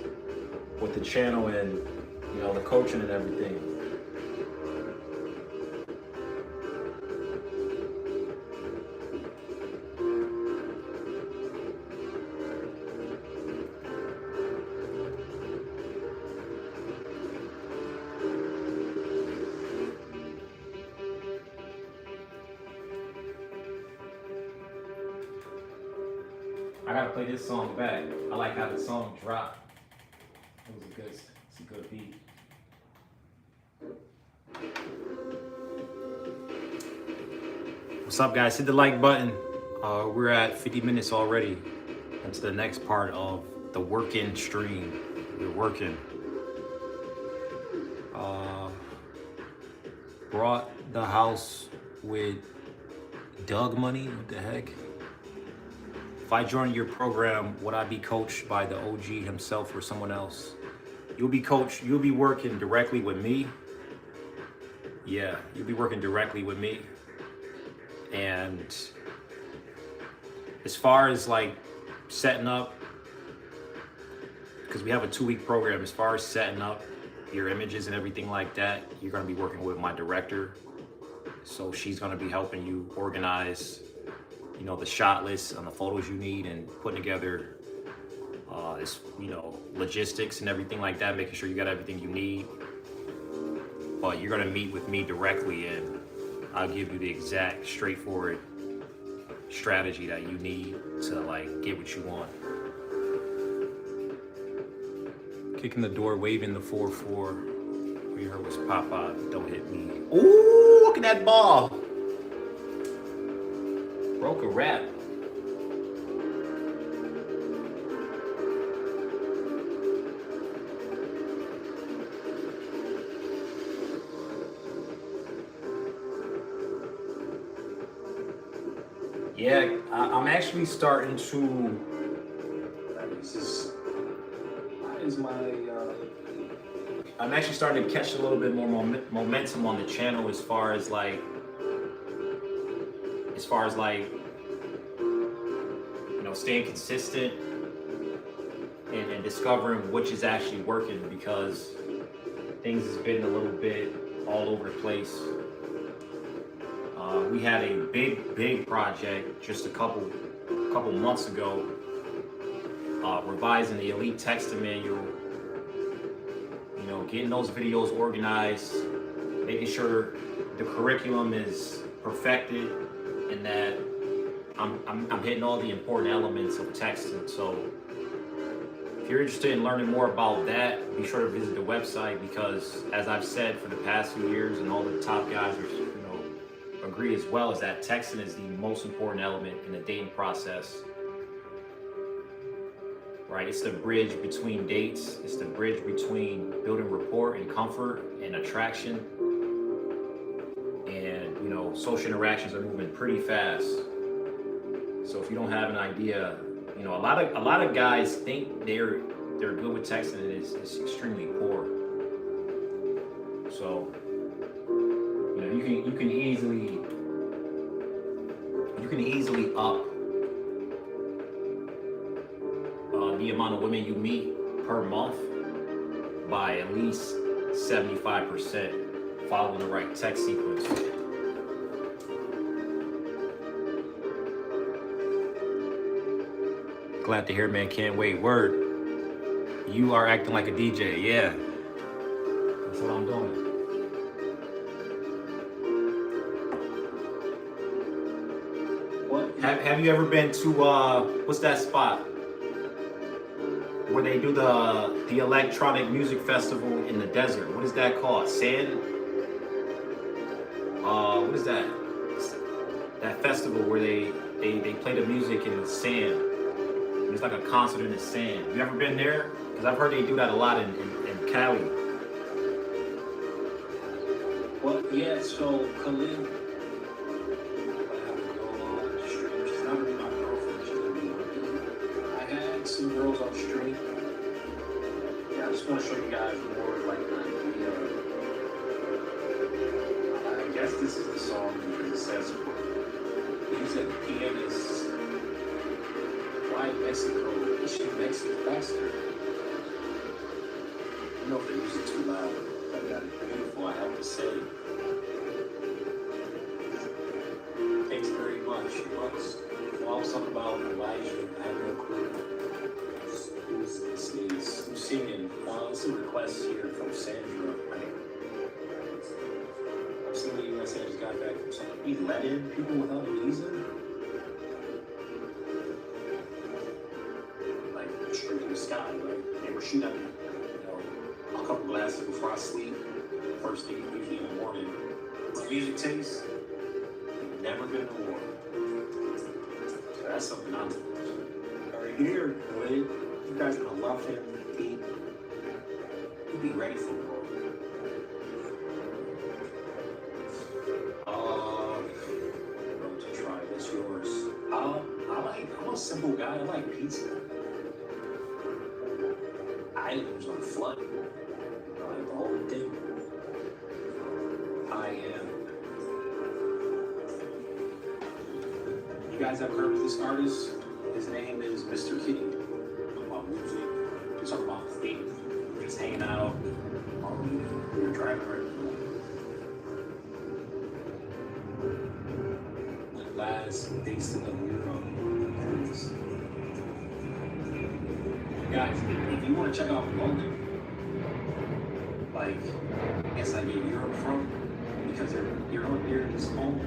with the channel and, the coaching and everything. I gotta play this song back. I like how the song dropped. It's a good beat. What's up, guys? Hit the like button. We're at 50 minutes already. That's the next part of the working stream. We're working. Brought the house with Doug money. What the heck? If I join your program, would I be coached by the OG himself or someone else? You'll be working directly with me. Yeah, you'll be working directly with me. And as far as like setting up, because we have a 2-week program, as far as setting up your images and everything like that, you're going to be working with my director. So she's going to be helping you organize, you know, the shot list on the photos you need and putting together this, you know, logistics and everything like that, making sure you got everything you need. But you're going to meet with me directly, and I'll give you the exact straightforward strategy that you need to like get what you want. Kicking the door, waving the 4-4. We heard was Papa, don't hit me. Ooh, look at that ball. Broke a rap. Yeah, I'm actually starting to. I'm actually starting to catch a little bit more momentum on the channel as far as like, you know, staying consistent and discovering which is actually working, because things has been a little bit all over the place. We had a big project just a couple months ago, revising the Elite Texting Manual. You know, getting those videos organized, making sure the curriculum is perfected, and that I'm hitting all the important elements of texting. So if you're interested in learning more about that, be sure to visit the website, because as I've said for the past few years, and all the top guys are, you know, agree as well, is that texting is the most important element in the dating process. Right, it's the bridge between dates. It's the bridge between building rapport and comfort and attraction. And you know, social interactions are moving pretty fast. So if you don't have an idea, you know, a lot of guys think they're good with texting, and it's extremely poor. So you know, you can easily up the amount of women you meet per month by at least 75% following the right text sequence. Glad to hear, man. Can't wait. Word. You are acting like a DJ. Yeah. That's what I'm doing. What? Have you ever been to what's that spot where they do the electronic music festival in the desert? What is that called? Sand? What is that? That festival where they play the music in the sand. It's like a concert in the sand. You ever been there? Because I've heard they do that a lot in Cali. Well, yeah, so Khalid, she's not really my girlfriend, she's gonna be my I had some girls on stream. Yeah, I just want to show you guys more like an idea. I guess this is the song because it says, he's a pianist. Why Mexico? Is she Mexican faster? I don't know if the music's too loud. I got it beautiful, I have to say. Thanks very much. Well, I was talking about Elijah. I have no clue who's this is. Who's singing? It's a request here from Sandra. I'm seeing what you guys say. I just got back from something. We let in people without a reason? Like, straight to the sky, right? They were shooting at me. You know, a couple glasses before I sleep. First thing, usually in the morning. My music taste, never been to war. So that's something I'm doing. Right here, Wade, you guys are gonna love him. He'll be ready for war. To try this, yours. I'm a simple guy. I like pizza. I island was gonna flood. Like the whole thing. I am. You guys ever heard of this artist? His name is Mr. Kitty. Talking about music. We're talking about dating. We're just hanging out. We were driving right now. The last days of Europe. Guys, if you want to check out London, like, I guess I get Europe from, because you're in this home.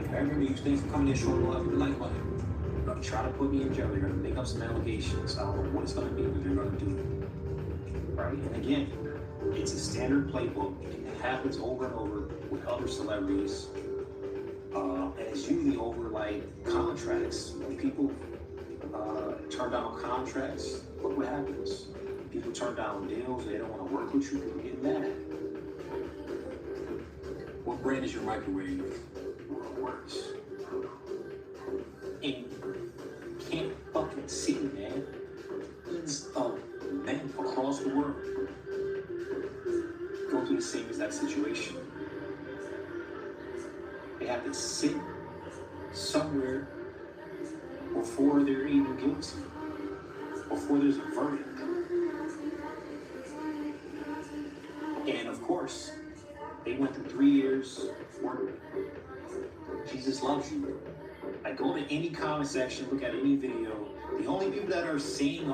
I remember you things coming in short love, like, what? You're gonna try to put me in jail, you're gonna make up some allegations. I don't know what it's gonna be, but you're gonna do it. Right? And again, it's a standard playbook. It happens over and over with other celebrities. And it's usually over like contracts. When people turn down contracts, look what happens. People turn down deals, they don't want to work with you, people get mad. What brand is your microwave? Works. And you can't fucking see, man. Millions of men across the world go through the same exact situation. They have to sit somewhere before they're even guilty, before there's a verdict. And of course, they went through 3 years where Jesus loves you. I go to any comment section, look at any video. The only people that are saying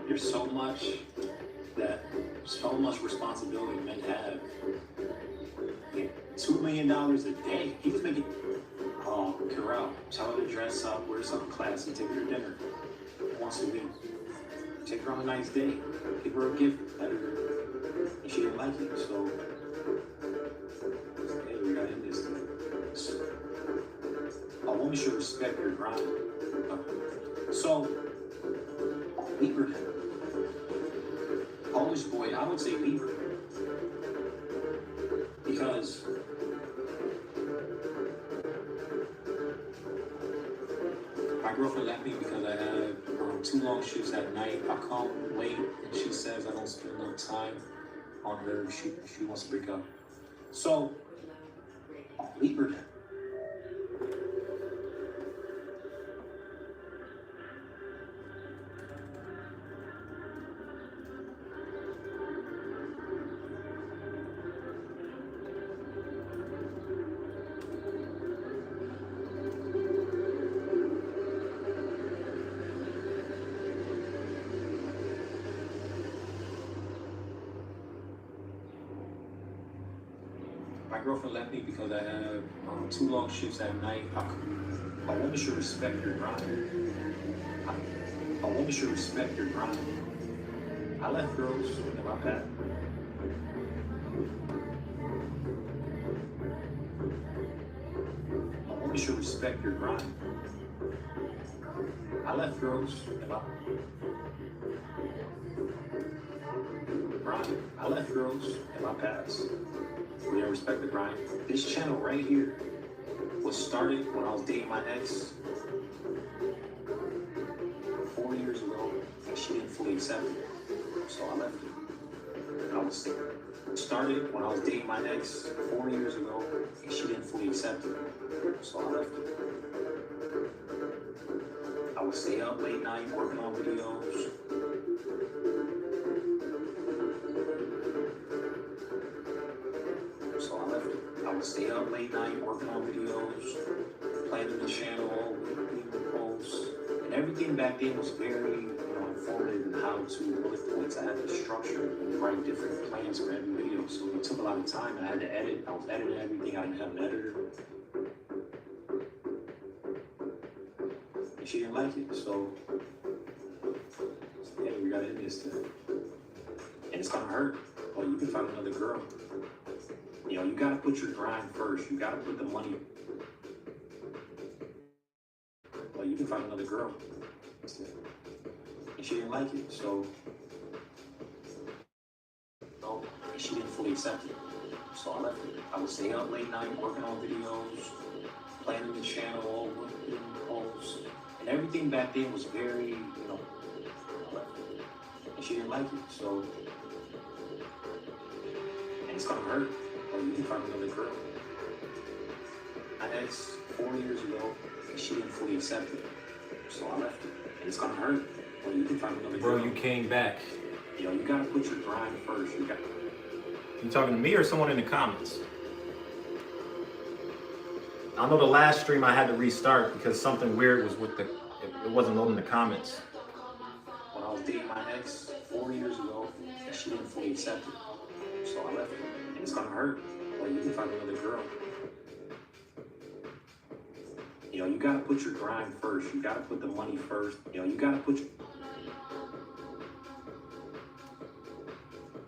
there's so much responsibility men have. $2 million a day. He was making Carell, tell her to dress up, wear something classy, take her to dinner once a week. Take her on a nice day. Give her a gift, let her, and she didn't like it, so hey, we got in this thing. A woman should respect your grind. So, Lieberman, Polish boy, I would say Lieberman. Because my girlfriend left me because I had 2 long shifts at night. I come late and she says I don't spend enough time on her. She wants to break up. So, Lieberman. My girlfriend left me because I had 2 long shifts at night. A woman should respect your grind. A woman should respect your grind. I left girls in my path. A woman should respect your grind. I left girls in my grind. I left girls in my past. We don't respect the grind. This channel right here was started when I was dating my ex 4 years ago, and she didn't fully accept it, so I left it. I was started when I was dating my ex 4 years ago, and she didn't fully accept it, so I left it. I would stay up late night working on videos. So I left it. I would stay up late night working on videos, planning the channel, leaving the posts, and everything back then was very, informative in how to bullet points. I had to structure and write different plans for every video, so it took a lot of time. I had to edit. I was editing everything. I didn't have an editor, and she didn't like it. So yeah, we got in this thing, and it's gonna hurt. Well, you can find another girl. You gotta put your grind first. You gotta put the money. Well, you can find another girl. And she didn't like it, so no, and she didn't fully accept it. So I left it. I would stay up late night working on videos, playing channel, all women posts, and everything back then was very, you know, and she didn't like it. So, and it's gonna hurt. Or you can find another girl. My ex 4 years ago, and she didn't fully accept it. So I left her. And it's gonna hurt. Or you can find another girl. Bro, you came back. You know, you gotta put your grind first. You talking to me or someone in the comments? I know the last stream I had to restart because something weird was with it wasn't loading the comments. When I was dating my ex 4 years ago, and she didn't fully accept it. So I left her. And it's gonna hurt. Or you can find another girl. You know, you gotta put your grind first. You gotta put the money first. You know, you gotta put your...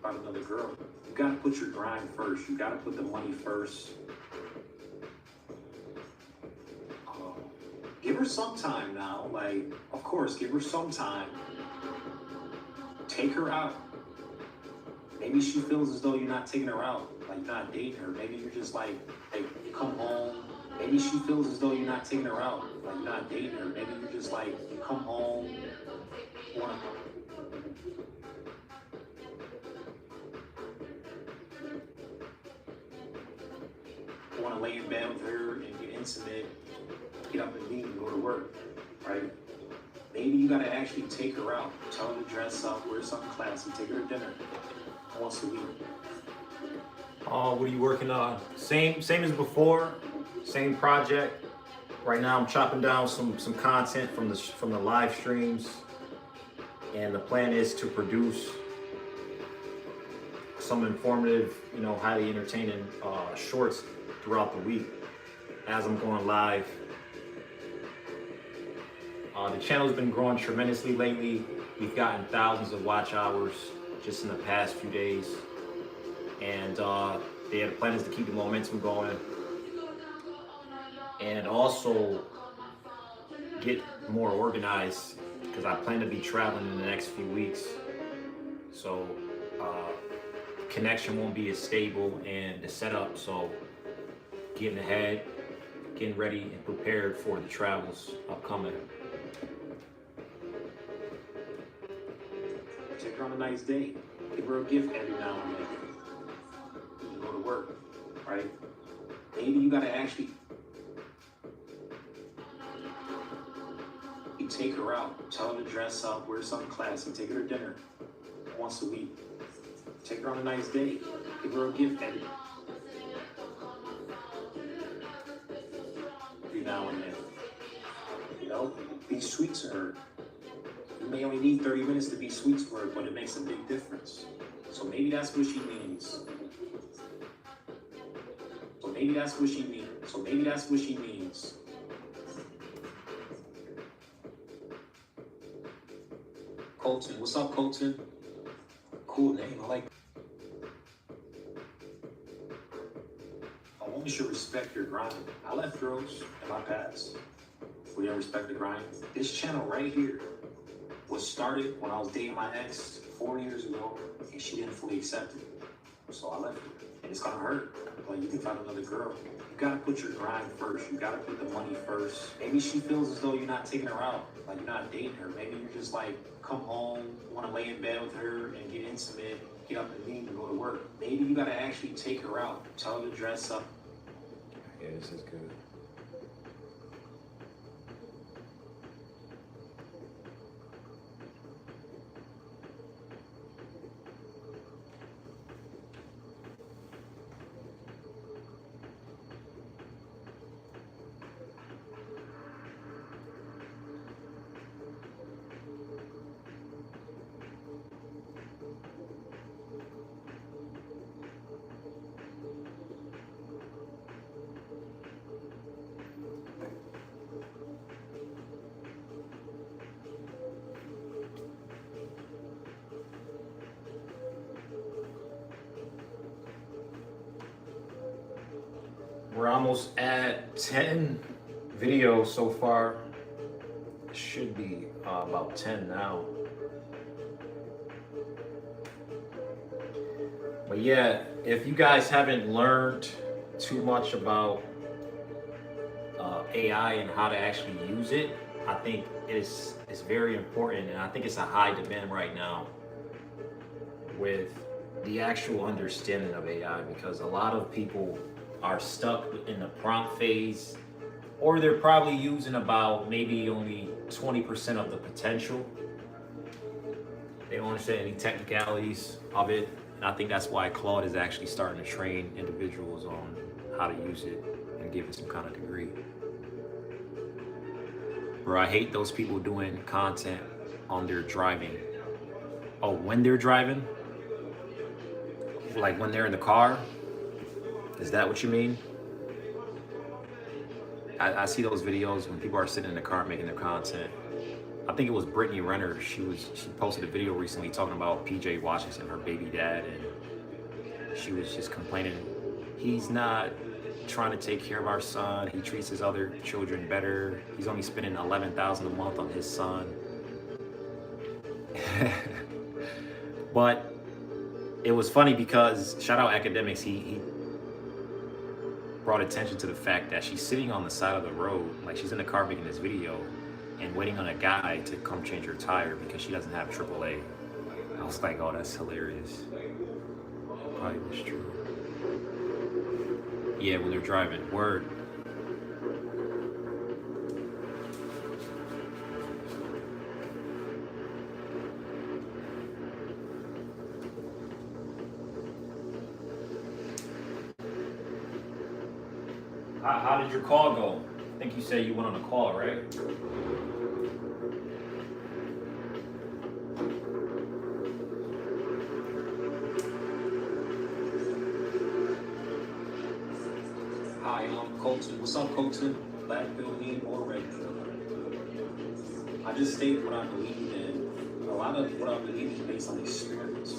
Find another girl. You gotta put your grind first. You gotta put the money first. Give her some time now. Like, of course, give her some time. Take her out. Maybe she feels as though you're not taking her out. Like, you're not dating her. Maybe you're just like, hey, you come home. Maybe she feels as though you're not taking her out. Like, you're not dating her. Maybe you're just like, you come home. You wanna lay in bed with her and get intimate, get up and leave and go to work, right? Maybe you gotta actually take her out, tell her to dress up, wear something classy, take her to dinner once a week. Oh, what are you working on? Same as before, same project. Right now I'm chopping down some content from the live streams, and the plan is to produce some informative, you know, highly entertaining shorts throughout the week as I'm going live. The channel's been growing tremendously lately. We've gotten thousands of watch hours just in the past few days. And the plan is to keep the momentum going. And also get more organized because I plan to be traveling in the next few weeks. So connection won't be as stable and the setup. So getting ahead, getting ready and prepared for the travels upcoming. Take her on a nice date. Give her a gift every now and then. You go to work, right? Maybe you gotta actually take her out, tell her to dress up, wear something classy, take her to dinner once a week. Take her on a nice date. Give her a gift every now and then. You know, be sweet to her. You may only need 30 minutes to be sweet to her, but it makes a big difference. So maybe that's what she needs. So maybe that's what she needs. Colton, what's up, Colton? Cool name, I like it. A woman should respect your grind. I left girls in my past who didn't respect the grind. This channel right here was started when I was dating my ex 4 years ago, and she didn't fully accept it. So I left her. And it's gonna hurt, but you can find another girl. You gotta put your grind first. You gotta put the money first. Maybe she feels as though you're not taking her out, like you're not dating her. Maybe you're just like, come home, you wanna lay in bed with her and get intimate, get up and leave and go to work. Maybe you gotta actually take her out, tell her to dress up. Yeah, this is good. We're almost at 10 videos so far. Should be about 10 now. But yeah, if you guys haven't learned too much about about AI and how to actually use it, I think it's very important, and I think it's a high demand right now with the actual understanding of AI, because a lot of people are stuck in the prompt phase, or they're probably using about maybe only 20% of the potential. They don't understand any technicalities of it. And I think that's why Claude is actually starting to train individuals on how to use it and give it some kind of degree. Bro, I hate those people doing content on their driving. Oh, when they're driving? Like when they're in the car? Is that what you mean? I see those videos when people are sitting in the car making their content. I think it was Brittany Renner. She posted a video recently talking about PJ Washington, her baby dad, and she was just complaining, he's not trying to take care of our son. He treats his other children better. He's only spending $11,000 a month on his son. But it was funny because, shout out Academics, he brought attention to the fact that she's sitting on the side of the road, like she's in the car making this video and waiting on a guy to come change her tire because she doesn't have AAA. I was like, oh, that's hilarious. Probably was true. Yeah, when they're driving. Word. How did your call go? I think you said you went on a call, right? Hi, I'm Colton. What's up, Colton? Black pill, lean, or red pill? I just state what I believe in. A lot of what I believe is based on experience.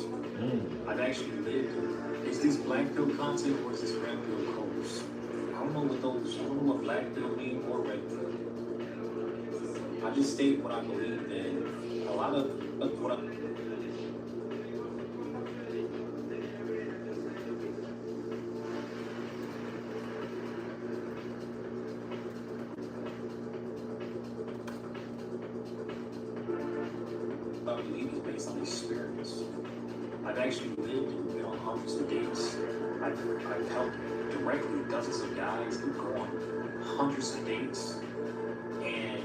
I've actually lived. Is this black pill content or is this red pill codes? I don't know what those. I don't know what black pill mean or red pill. I just state what I believe in. A lot of what I. I believe is based on experience. I've actually lived and been on hundreds of dates. I've helped directly dozens of guys who go on hundreds of dates and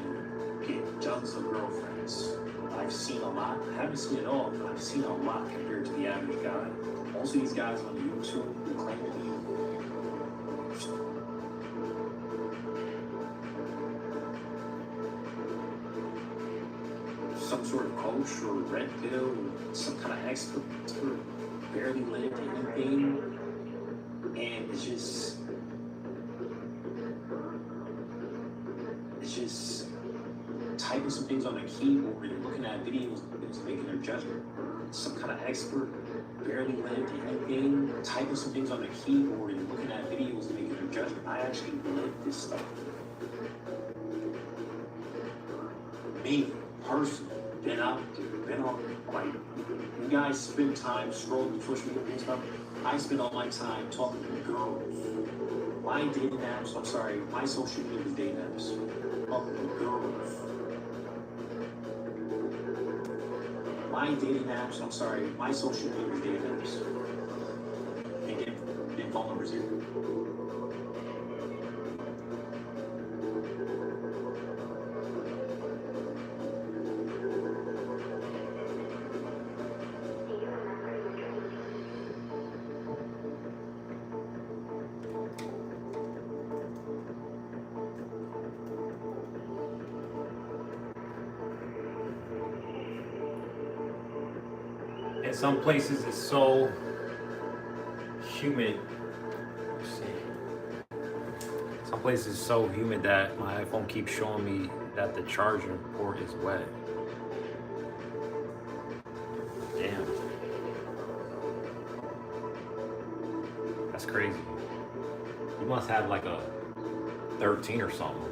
get dozens of girlfriends. I've seen a lot. I haven't seen it all, but I've seen a lot compared to the average guy. Most of these guys on YouTube who claim to be some sort of coach or red pill, some kind of expert, barely lived anything, and it's just typing some things on a keyboard and looking at videos and making their judgment. Some kind of expert, barely lived anything, typing some things on a keyboard and looking at videos and making their judgment. I actually lived this stuff. Me, personally, been out there, been on, like, you guys spend time scrolling social media and stuff. I spend all my time talking to girls. My dating apps, I'm sorry, my social media dating apps, talking to girls. My dating apps, I'm sorry, my social media dating apps. And get phone numbers here. In some places it's so humid. Let's see. Some places it's so humid that my iPhone keeps showing me that the charger port is wet. Damn. That's crazy. You must have like a 13 or something.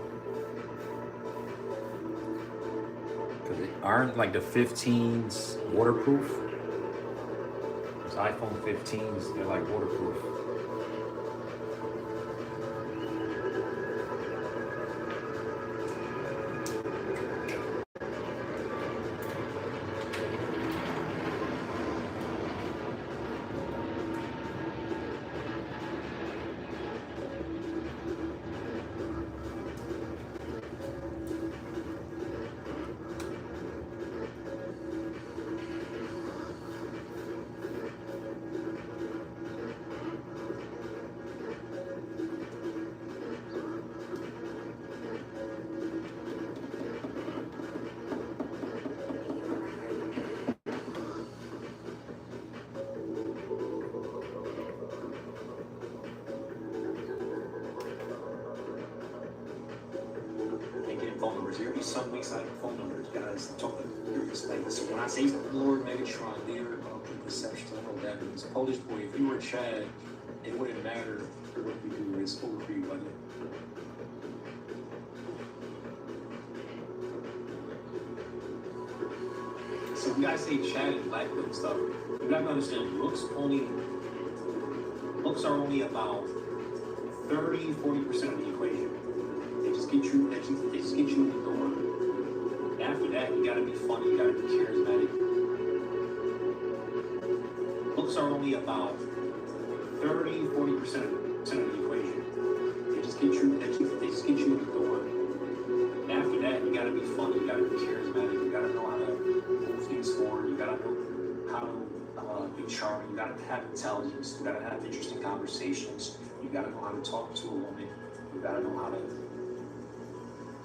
Because aren't like the 15s waterproof? Those iPhone 15s, they're like waterproof. numbers. There'll be some weeks I have phone numbers, guys. Talking, they're just like, listen, when I say Lord Megatron, leader of the perception, I know what that means. Polish boy, if you were Chad, it wouldn't matter what we do. It's over for you, buddy. So we gotta say Chad and black people stuff. You gotta understand, looks are only about 30-40% of the equation. They just get you in the door. After that, you gotta be funny, you gotta be charismatic. Looks are only about 30-40% of the equation. They just get you in the door. After that, you gotta be funny, you gotta be charismatic, you gotta know how to move things forward, you gotta know how to be charming, you gotta have intelligence, you gotta have interesting conversations, you gotta know how to talk to a woman, you gotta know how to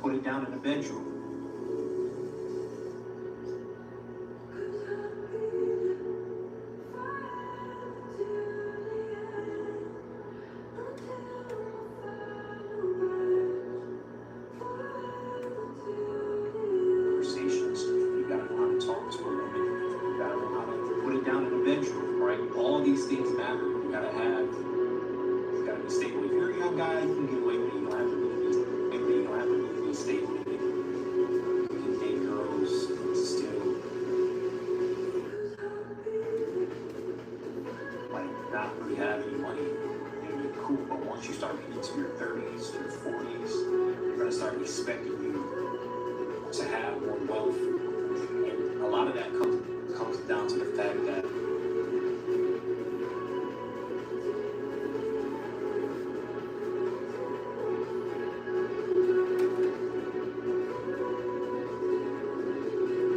put it down in the bedroom. Conversations, you gotta know how to talk to a woman, you gotta know how to put it down in the bedroom, right? All these things matter. You gotta be stable. If you're a young guy, you can get away with it. You don't have to really be stable. You can date girls and still like not really have any money. It'll be cool, but once you start getting into your 30s, your 40s, they're gonna start expecting you to have more wealth, and a lot of that comes down to the fact that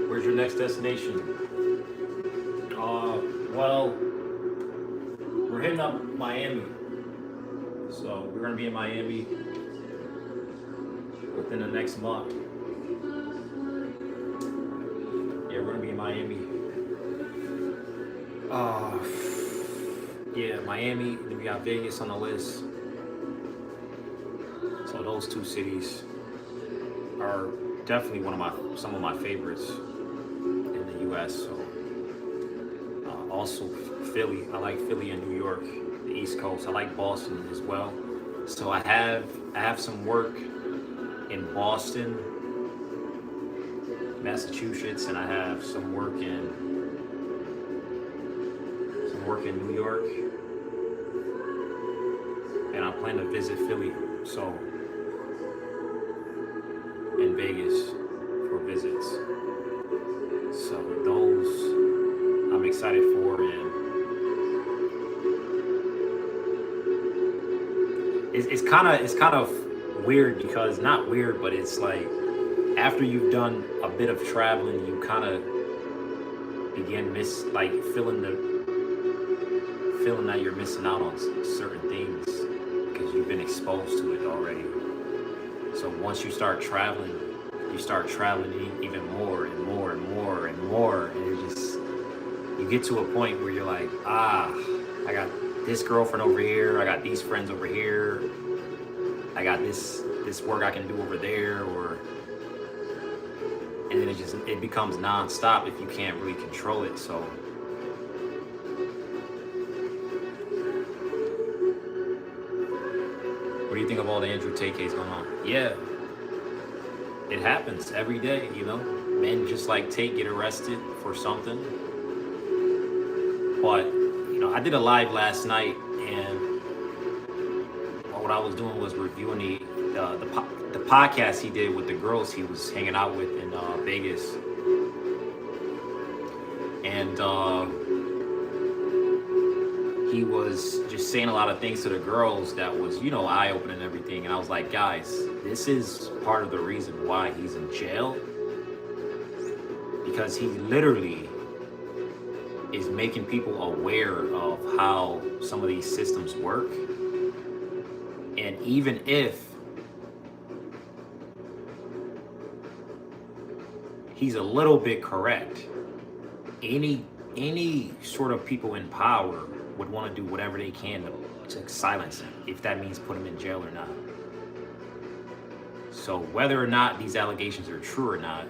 Where's your next destination? Well, we're hitting up Miami. So we're gonna be in Miami within the next month. Yeah, we're gonna be in Miami. Yeah, Miami. Then we got Vegas on the list. So those two cities are definitely some of my favorites in the U.S. So also Philly. I like Philly and New York, the East Coast. I like Boston as well. So I have some work in Boston, Massachusetts, and I have some work in New York, and I plan to visit Philly, so, in Vegas for visits. So those I'm excited for, and it's kind of weird, because not weird, but it's like after you've done a bit of traveling, you kind of begin feeling that you're missing out on certain things because you've been exposed to it already. So once you start traveling even more and more and more and more, and you get to a point where you're like, I got this girlfriend over here, I got these friends over here, I got this work I can do over there, and then it becomes non-stop if you can't really control it. So what do you think of all the Andrew Tate case going on? Yeah, it happens every day, men just like Tate get arrested for something. But I did a live last night, and what I was doing was reviewing the podcast he did with the girls he was hanging out with in Vegas, and he was just saying a lot of things to the girls that was eye-opening and everything. And I was like, guys, this is part of the reason why he's in jail, because he literally is making people aware of how some of these systems work. And even if he's a little bit correct, any sort of people in power would want to do whatever they can to silence him, if that means put him in jail or not. So whether or not these allegations are true or not,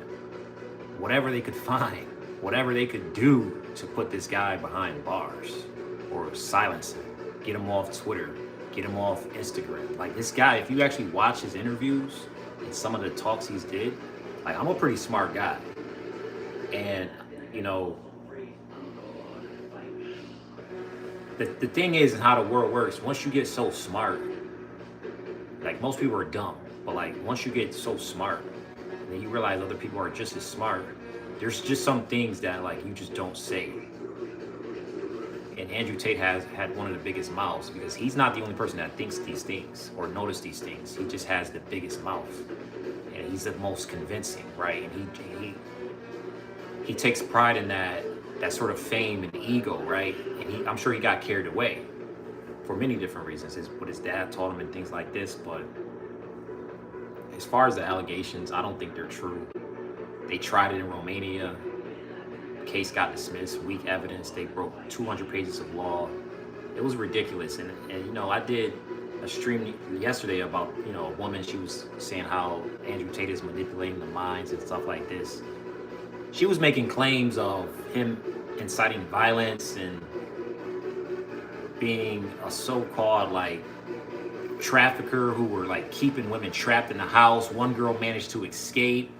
whatever they could find, whatever they could do to put this guy behind bars or silence him, get him off Twitter, get him off Instagram. Like this guy, if you actually watch his interviews and some of the talks he's did, like I'm a pretty smart guy. And, you know, the thing is how the world works, once you get so smart, like most people are dumb, but like once you get so smart, and then you realize other people are just as smart, there's just some things that like you just don't say. And Andrew Tate has had one of the biggest mouths because he's not the only person that thinks these things or notice these things. He just has the biggest mouth, and he's the most convincing, right? And he takes pride in that sort of fame and ego, right? And I'm sure he got carried away for many different reasons. What his dad taught him and things like this. But as far as the allegations, I don't think they're true. They tried it in Romania. The case got dismissed. Weak evidence. They broke 200 pages of law. It was ridiculous. And you know, I did a stream yesterday about, you know, a woman. She was saying how Andrew Tate is manipulating the minds and stuff like this. She was making claims of him inciting violence and being a so-called like trafficker who were like keeping women trapped in the house. One girl managed to escape.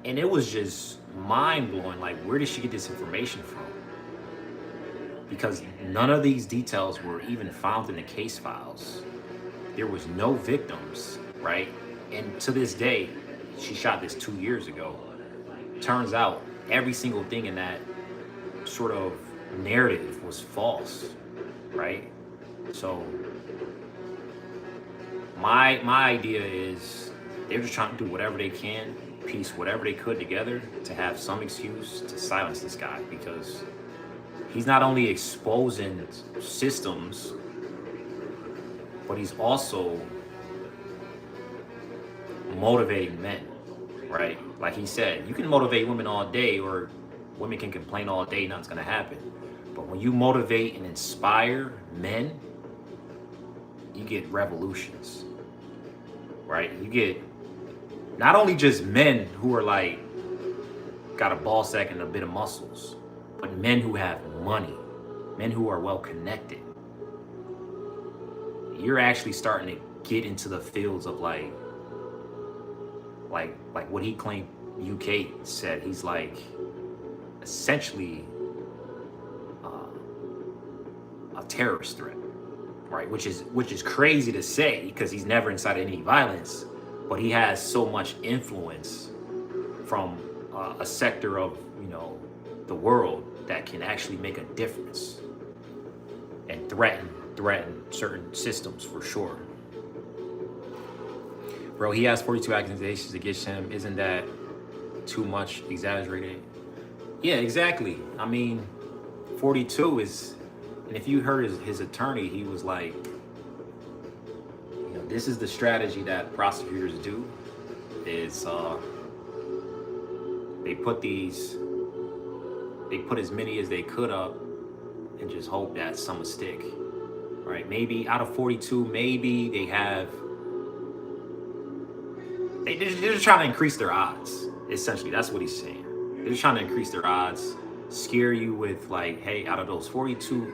And it was just mind-blowing. Like, where did she get this information from? Because none of these details were even found in the case files. There was no victims, right? And to this day, she shot this 2 years ago. Turns out every single thing in that sort of narrative was false, right? So my idea is they're just trying to do whatever they can, piece whatever they could together to have some excuse to silence this guy, because he's not only exposing systems, but he's also motivating men, right? Like he said, you can motivate women all day, or women can complain all day, nothing's gonna happen. But when you motivate and inspire men, you get revolutions, right? You get not only just men who are like, got a ball sack and a bit of muscles, but men who have money, men who are well connected. You're actually starting to get into the fields of like what he claimed UK said. He's like essentially a terrorist threat, right? Which is crazy to say because he's never incited any violence, but he has so much influence from a sector of, you know, the world that can actually make a difference and threaten certain systems for sure. Bro, he has 42 accusations against him. Isn't that too much exaggerated? Yeah, exactly. I mean, 42 is, and if you heard his attorney, he was like, you know, this is the strategy that prosecutors do, is they put as many as they could up and just hope that some will stick, right? Maybe out of 42, maybe they're just trying to increase their odds. Essentially, that's what he's saying. They're just trying to increase their odds, scare you with like, hey, out of those 42,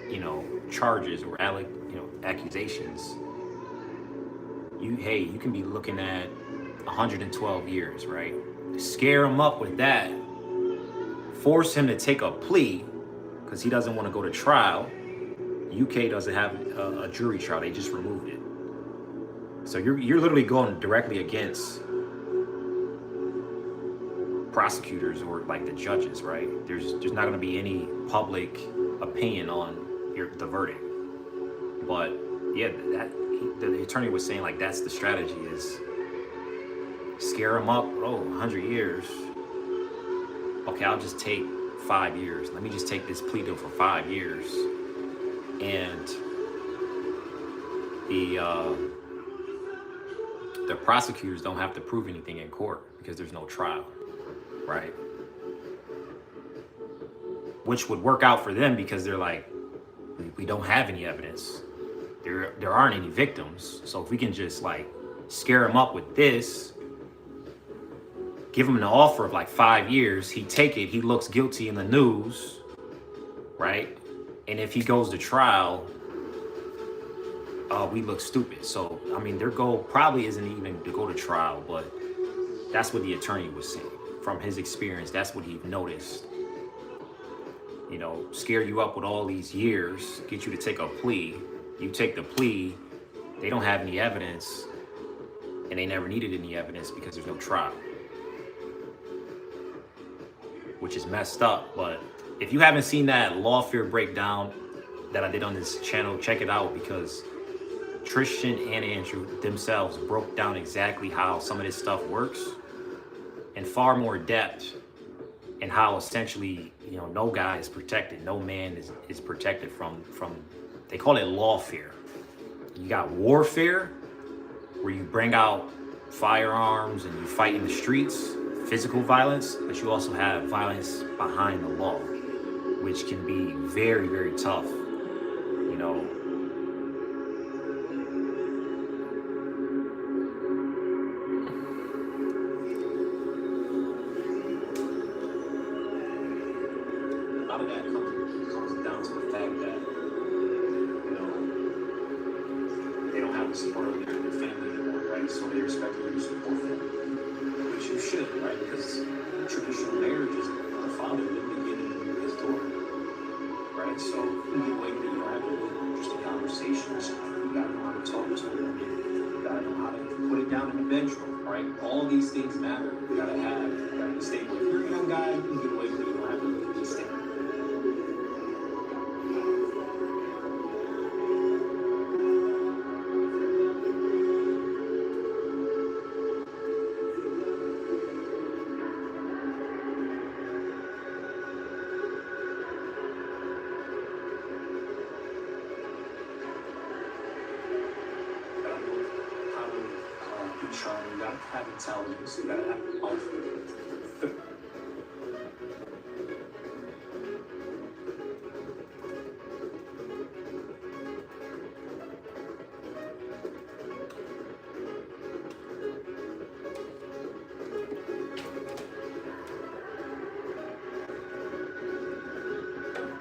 you know, charges or accusations, you can be looking at 112 years, right? Scare him up with that, force him to take a plea because he doesn't want to go to trial. UK doesn't have a jury trial; they just removed it. So you're literally going directly against prosecutors or like the judges, right? There's not going to be any public opinion on the verdict. But yeah, the attorney was saying like that's the strategy, is scare them up. 100 years. Okay, I'll just take 5 years. Let me just take this plea deal for 5 years, and the prosecutors don't have to prove anything in court because there's no trial, right? Which would work out for them because they're like, we don't have any evidence. There aren't any victims. So if we can just like scare him up with this, give him an offer of like 5 years, he take it, he looks guilty in the news, right? And if he goes to trial, we look stupid. So, I mean, their goal probably isn't even to go to trial, but that's what the attorney was saying. From his experience, that's what he noticed. You know, scare you up with all these years, get you to take a plea. You take the plea, they don't have any evidence, and they never needed any evidence because there's no trial. Which is messed up, but if you haven't seen that lawfare breakdown that I did on this channel, check it out, because Tristan and Andrew themselves broke down exactly how some of this stuff works in far more depth, and how essentially, you know, no guy is protected, no man is protected from they call it lawfare. You got warfare, where you bring out firearms and you fight in the streets, physical violence, but you also have violence behind the law, which can be very, very tough, you know. A lot of that comes down to the fact that, you know, they don't have the support of their family anymore, right? So they expect you to support them, which you should, right? Because traditional marriage is the father literally giving you his daughter, right? So you get away with it, you don't have to really interesting conversations. You gotta know how to talk to them. You gotta know how to put it down in the bedroom, right? All these things matter. You gotta be stable. If you're a young guy, you can get away with it, you don't have to really be stable. You gotta have intelligence, you gotta have both.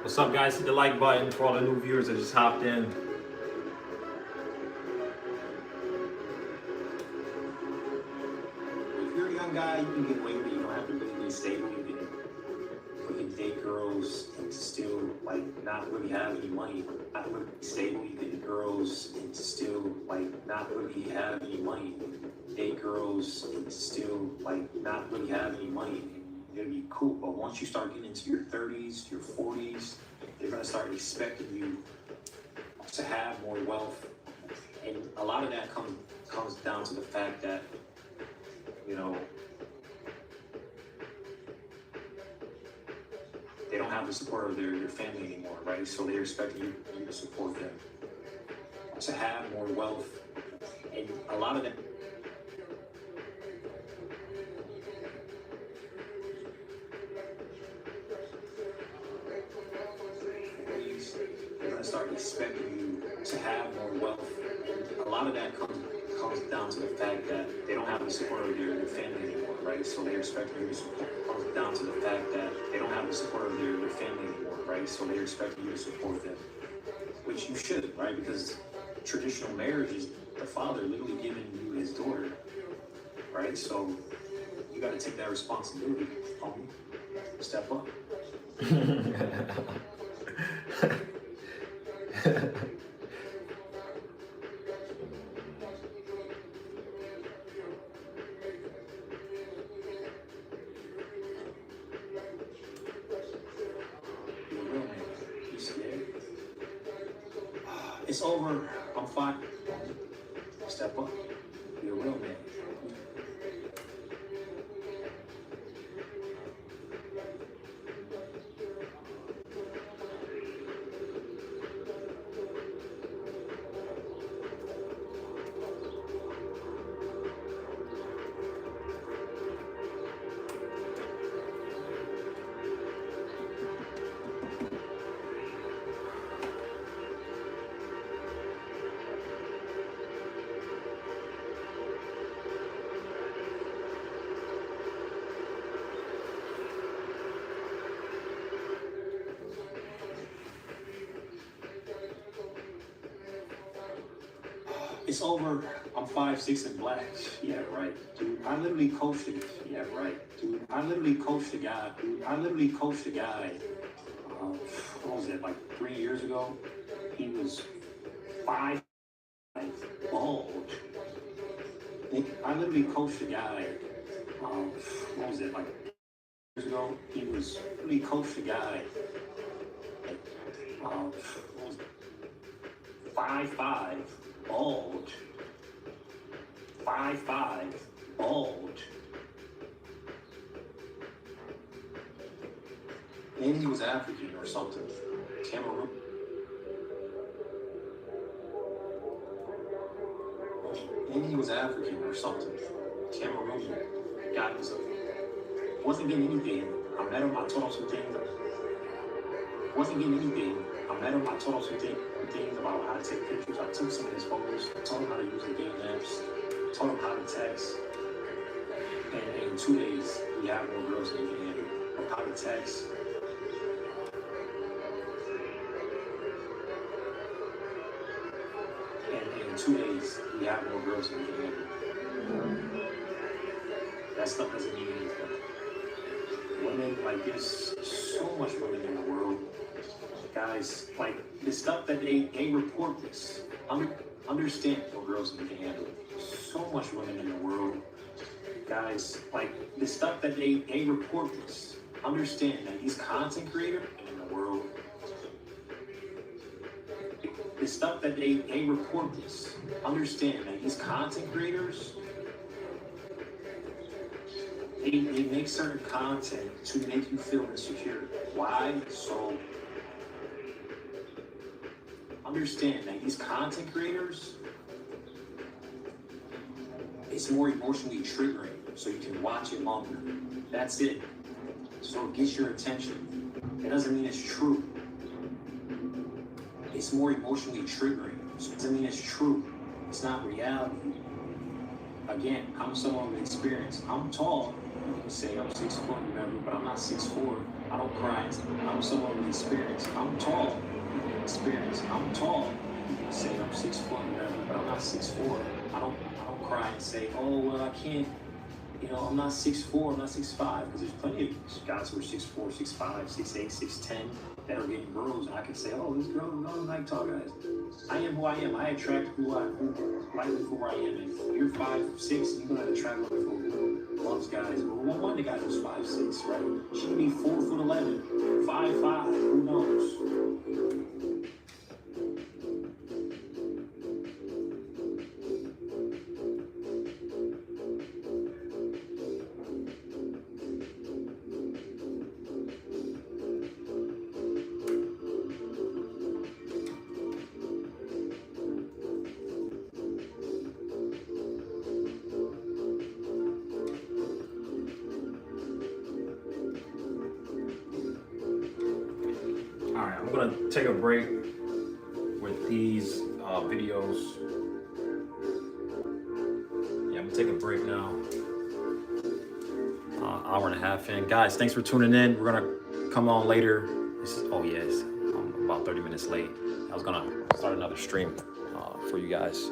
What's up, guys? Hit the like button for all the new viewers that just hopped in. Guy, you can get away with it. You don't have to really be stable. You can date girls and still like not really have any money. Not really be stable. You can date girls and still like not really have any money. Date girls and still like not really have any money. It'll be cool, but once you start getting into your 30s, your 40s, they're gonna start expecting you to have more wealth, and a lot of that comes down to the fact that, you know, they don't have the support of their family anymore, right? So they're expecting you to support them, to have more wealth, and a lot of that. They're gonna start expecting you to have more wealth, and a lot of that comes down to the fact that they don't have the support of their family anymore, right? So they're expecting you to support. Comes down to the fact that they don't have the support of their family anymore, right? So they're expecting you to support them, which you should, right? Because traditional marriage is the father literally giving you his daughter, right? So you got to take that responsibility, homie. Step up. It's over. I'm fine. Step up. Be a real man. It's over. I'm 5'6" and black. Yeah, right. Dude, I literally coached the. Yeah, right. Dude, I literally coached the guy. What was it, like 3 years ago? He was 5', bald. I literally coached the guy. What was it, like years ago? He was literally coached the guy. What was it? 5'5", bald. 5'5", bald. And he was African or something. Cameroon. And he was African or something. Cameroon. Guy wasn't getting anything. I met him, I told him some things. Wasn't getting anything. I met him, I told him some things about how to take pictures. I took some of his photos, told him how to use the game apps, told him how to text. And in 2 days, we have more girls than he can handle. How to text. And in 2 days, we have more girls than we can handle. That stuff doesn't mean anything. Women, like, there's so much women in the world. Guys, like, the stuff that they report this. Understand what girls can handle. So much women in the world. Guys, like, the stuff that they report this. Understand that these content creators in the world. The stuff that they report this. Understand that these content creators, they make certain content to make you feel insecure. Why? So understand that these content creators, it's more emotionally triggering, so you can watch it longer. That's it. So it gets your attention. It doesn't mean it's true. It's more emotionally triggering, so it doesn't mean it's true. It's not reality. Again, I'm someone with experience. I'm tall. You can say I'm 6'4", remember, but I'm not 6'4". I don't cry. I'm someone with experience. I'm tall. Experience. I'm tall. You can say I'm 6'4", remember, but I'm not 6'4". I don't cry and say, oh well, I can't. You know, I'm not 6'4", I'm not 6'5", because there's plenty of guys who are 6'4", 6'5", 6'8", 6'10", that are getting girls, and I can say, oh, this girl don't like tall guys. I am who I am. I attract who I am. And if you're 5'6", you're gonna attract women who loves guys. Well, one of the guys who's 5'6", right? She can be 4'11", 5'5", who knows? Alright, I'm gonna take a break with these videos. Yeah, I'm gonna take a break now. Hour and a half in. Guys, thanks for tuning in. We're gonna come on later. Oh yes, I'm about 30 minutes late. I was gonna start another stream for you guys.